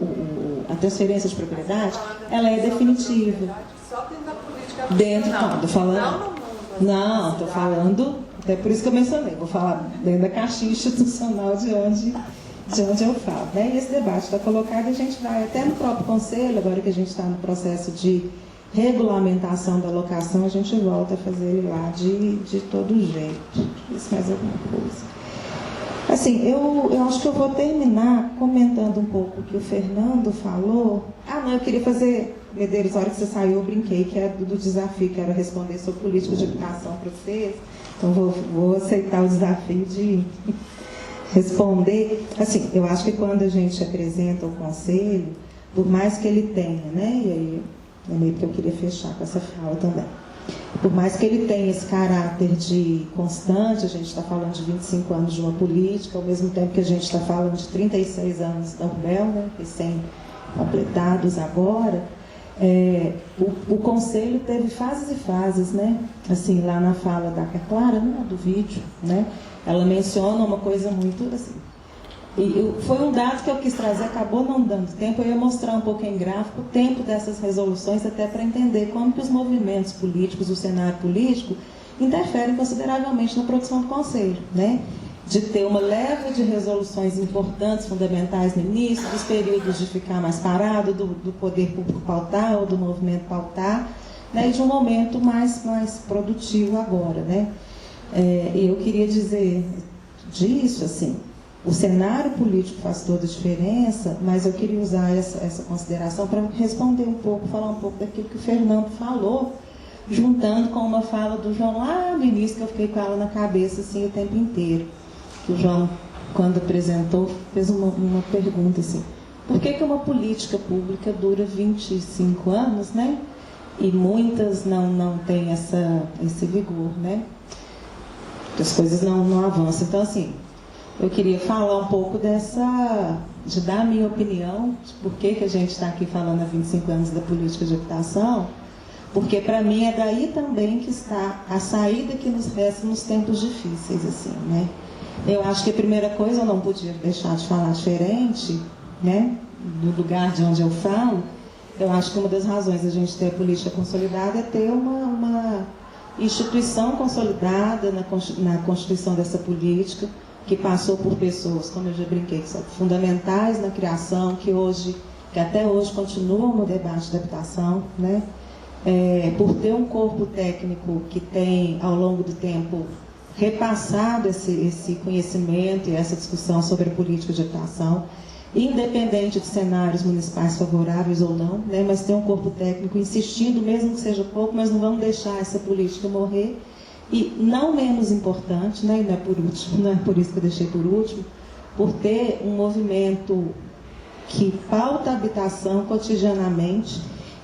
a transferência de propriedade, ela é definitiva. Só dentro da política Dentro, não, estou falando... Não, estou falando, até por isso que eu mencionei, vou falar dentro da caixinha institucional de onde eu falo. Né? E esse debate está colocado, a gente vai até no próprio conselho, agora que a gente está no processo de regulamentação da locação, a gente volta a fazer ele lá de todo jeito. Isso mais alguma coisa. Assim, eu acho que eu vou terminar comentando um pouco o que o Fernando falou. Não, eu queria fazer, Medeiros, na hora que você saiu, eu brinquei que é do desafio, que era responder sobre política de habitação para vocês. Então, vou aceitar o desafio de responder. Assim, eu acho que quando a gente apresenta o conselho, por mais que ele tenha, né, e aí, lembrei que eu queria fechar com essa fala também. Por mais que ele tenha esse caráter de constante, a gente está falando de 25 anos de uma política, ao mesmo tempo que a gente está falando de 36 anos da UBEL, né, recém-completados agora, o Conselho teve fases e fases, né? Assim, lá na fala da Clara, né, do vídeo, né, ela menciona uma coisa muito assim. E foi um dado que eu quis trazer, acabou não dando tempo, eu ia mostrar um pouco em gráfico o tempo dessas resoluções, até para entender como que os movimentos políticos, o cenário político, interferem consideravelmente na produção do Conselho, né? De ter uma leva de resoluções importantes, fundamentais no início, dos períodos de ficar mais parado, do poder público pautar, ou do movimento pautar, né? E de um momento mais produtivo agora, né? E eu queria dizer disso, assim, o cenário político faz toda a diferença, mas eu queria usar essa consideração para responder um pouco, falar um pouco daquilo que o Fernando falou, juntando com uma fala do João lá no início, que eu fiquei com ela na cabeça assim, o tempo inteiro. Que o João, quando apresentou, fez uma pergunta assim, por que uma política pública dura 25 anos, né? E muitas não têm esse vigor, né? As coisas não avançam. Então, assim, eu queria falar um pouco de dar a minha opinião, de por que a gente está aqui falando há 25 anos da política de habitação, porque para mim é daí também que está a saída que nos resta nos tempos difíceis, assim, né? Eu acho que a primeira coisa, eu não podia deixar de falar diferente, né, do lugar de onde eu falo, eu acho que uma das razões da gente ter a política consolidada é ter uma instituição consolidada na constituição dessa política, que passou por pessoas, como eu já brinquei, que são fundamentais na criação, que até hoje continuam no debate da habitação, né? Por ter um corpo técnico que tem, ao longo do tempo, repassado esse conhecimento e essa discussão sobre a política de habitação, independente de cenários municipais favoráveis ou não, né? Mas tem um corpo técnico insistindo, mesmo que seja pouco, mas não vamos deixar essa política morrer. E não menos importante, né, e não é por último, não é por isso que eu deixei por último, por ter um movimento que pauta a habitação cotidianamente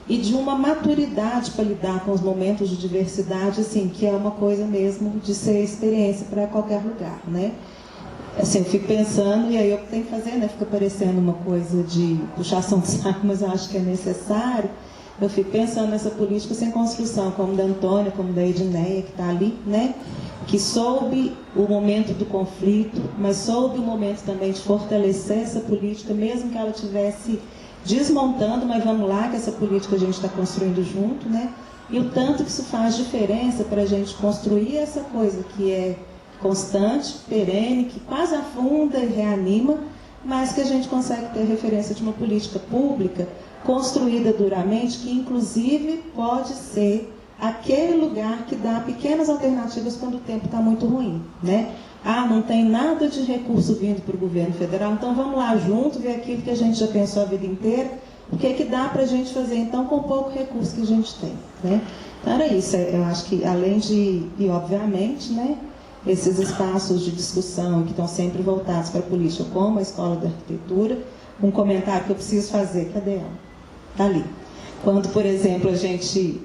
e de uma maturidade para lidar com os momentos de diversidade, assim, que é uma coisa mesmo de ser experiência para qualquer lugar, né? Assim, eu fico pensando, e aí eu tenho que fazer, né? Fica parecendo uma coisa de puxação de saco, mas eu acho que é necessário. Eu fico pensando nessa política sem construção, como da Antônia, como da Edneia, que está ali, né? Que soube o momento do conflito, mas soube o momento também de fortalecer essa política, mesmo que ela estivesse desmontando, mas vamos lá, que essa política a gente está construindo junto, né? E o tanto que isso faz diferença para a gente construir essa coisa que é constante, perene, que quase afunda e reanima, mas que a gente consegue ter referência de uma política pública construída duramente, que inclusive pode ser aquele lugar que dá pequenas alternativas quando o tempo está muito ruim, né? Ah, não tem nada de recurso vindo para o governo federal, então vamos lá junto, ver aquilo que a gente já pensou a vida inteira, o que é que dá para a gente fazer então com o pouco recurso que a gente tem, né? Então era isso, eu acho que além de, e obviamente, né, esses espaços de discussão que estão sempre voltados para a política, como a Escola da Arquitetura, um comentário que eu preciso fazer, cadê ela? Está ali. Quando, por exemplo, a gente,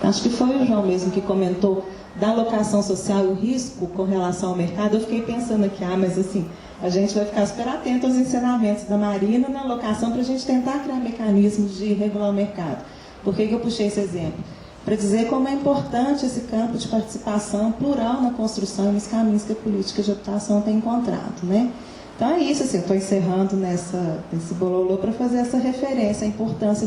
acho que foi o João mesmo que comentou da alocação social e o risco com relação ao mercado, eu fiquei pensando aqui, mas assim, a gente vai ficar super atento aos ensinamentos da Marina na alocação para a gente tentar criar mecanismos de regular o mercado. Por que eu puxei esse exemplo? Para dizer como é importante esse campo de participação plural na construção e nos caminhos que a política de habitação tem encontrado, né? Então é isso, assim, eu estou encerrando nesse bololô para fazer essa referência, a importância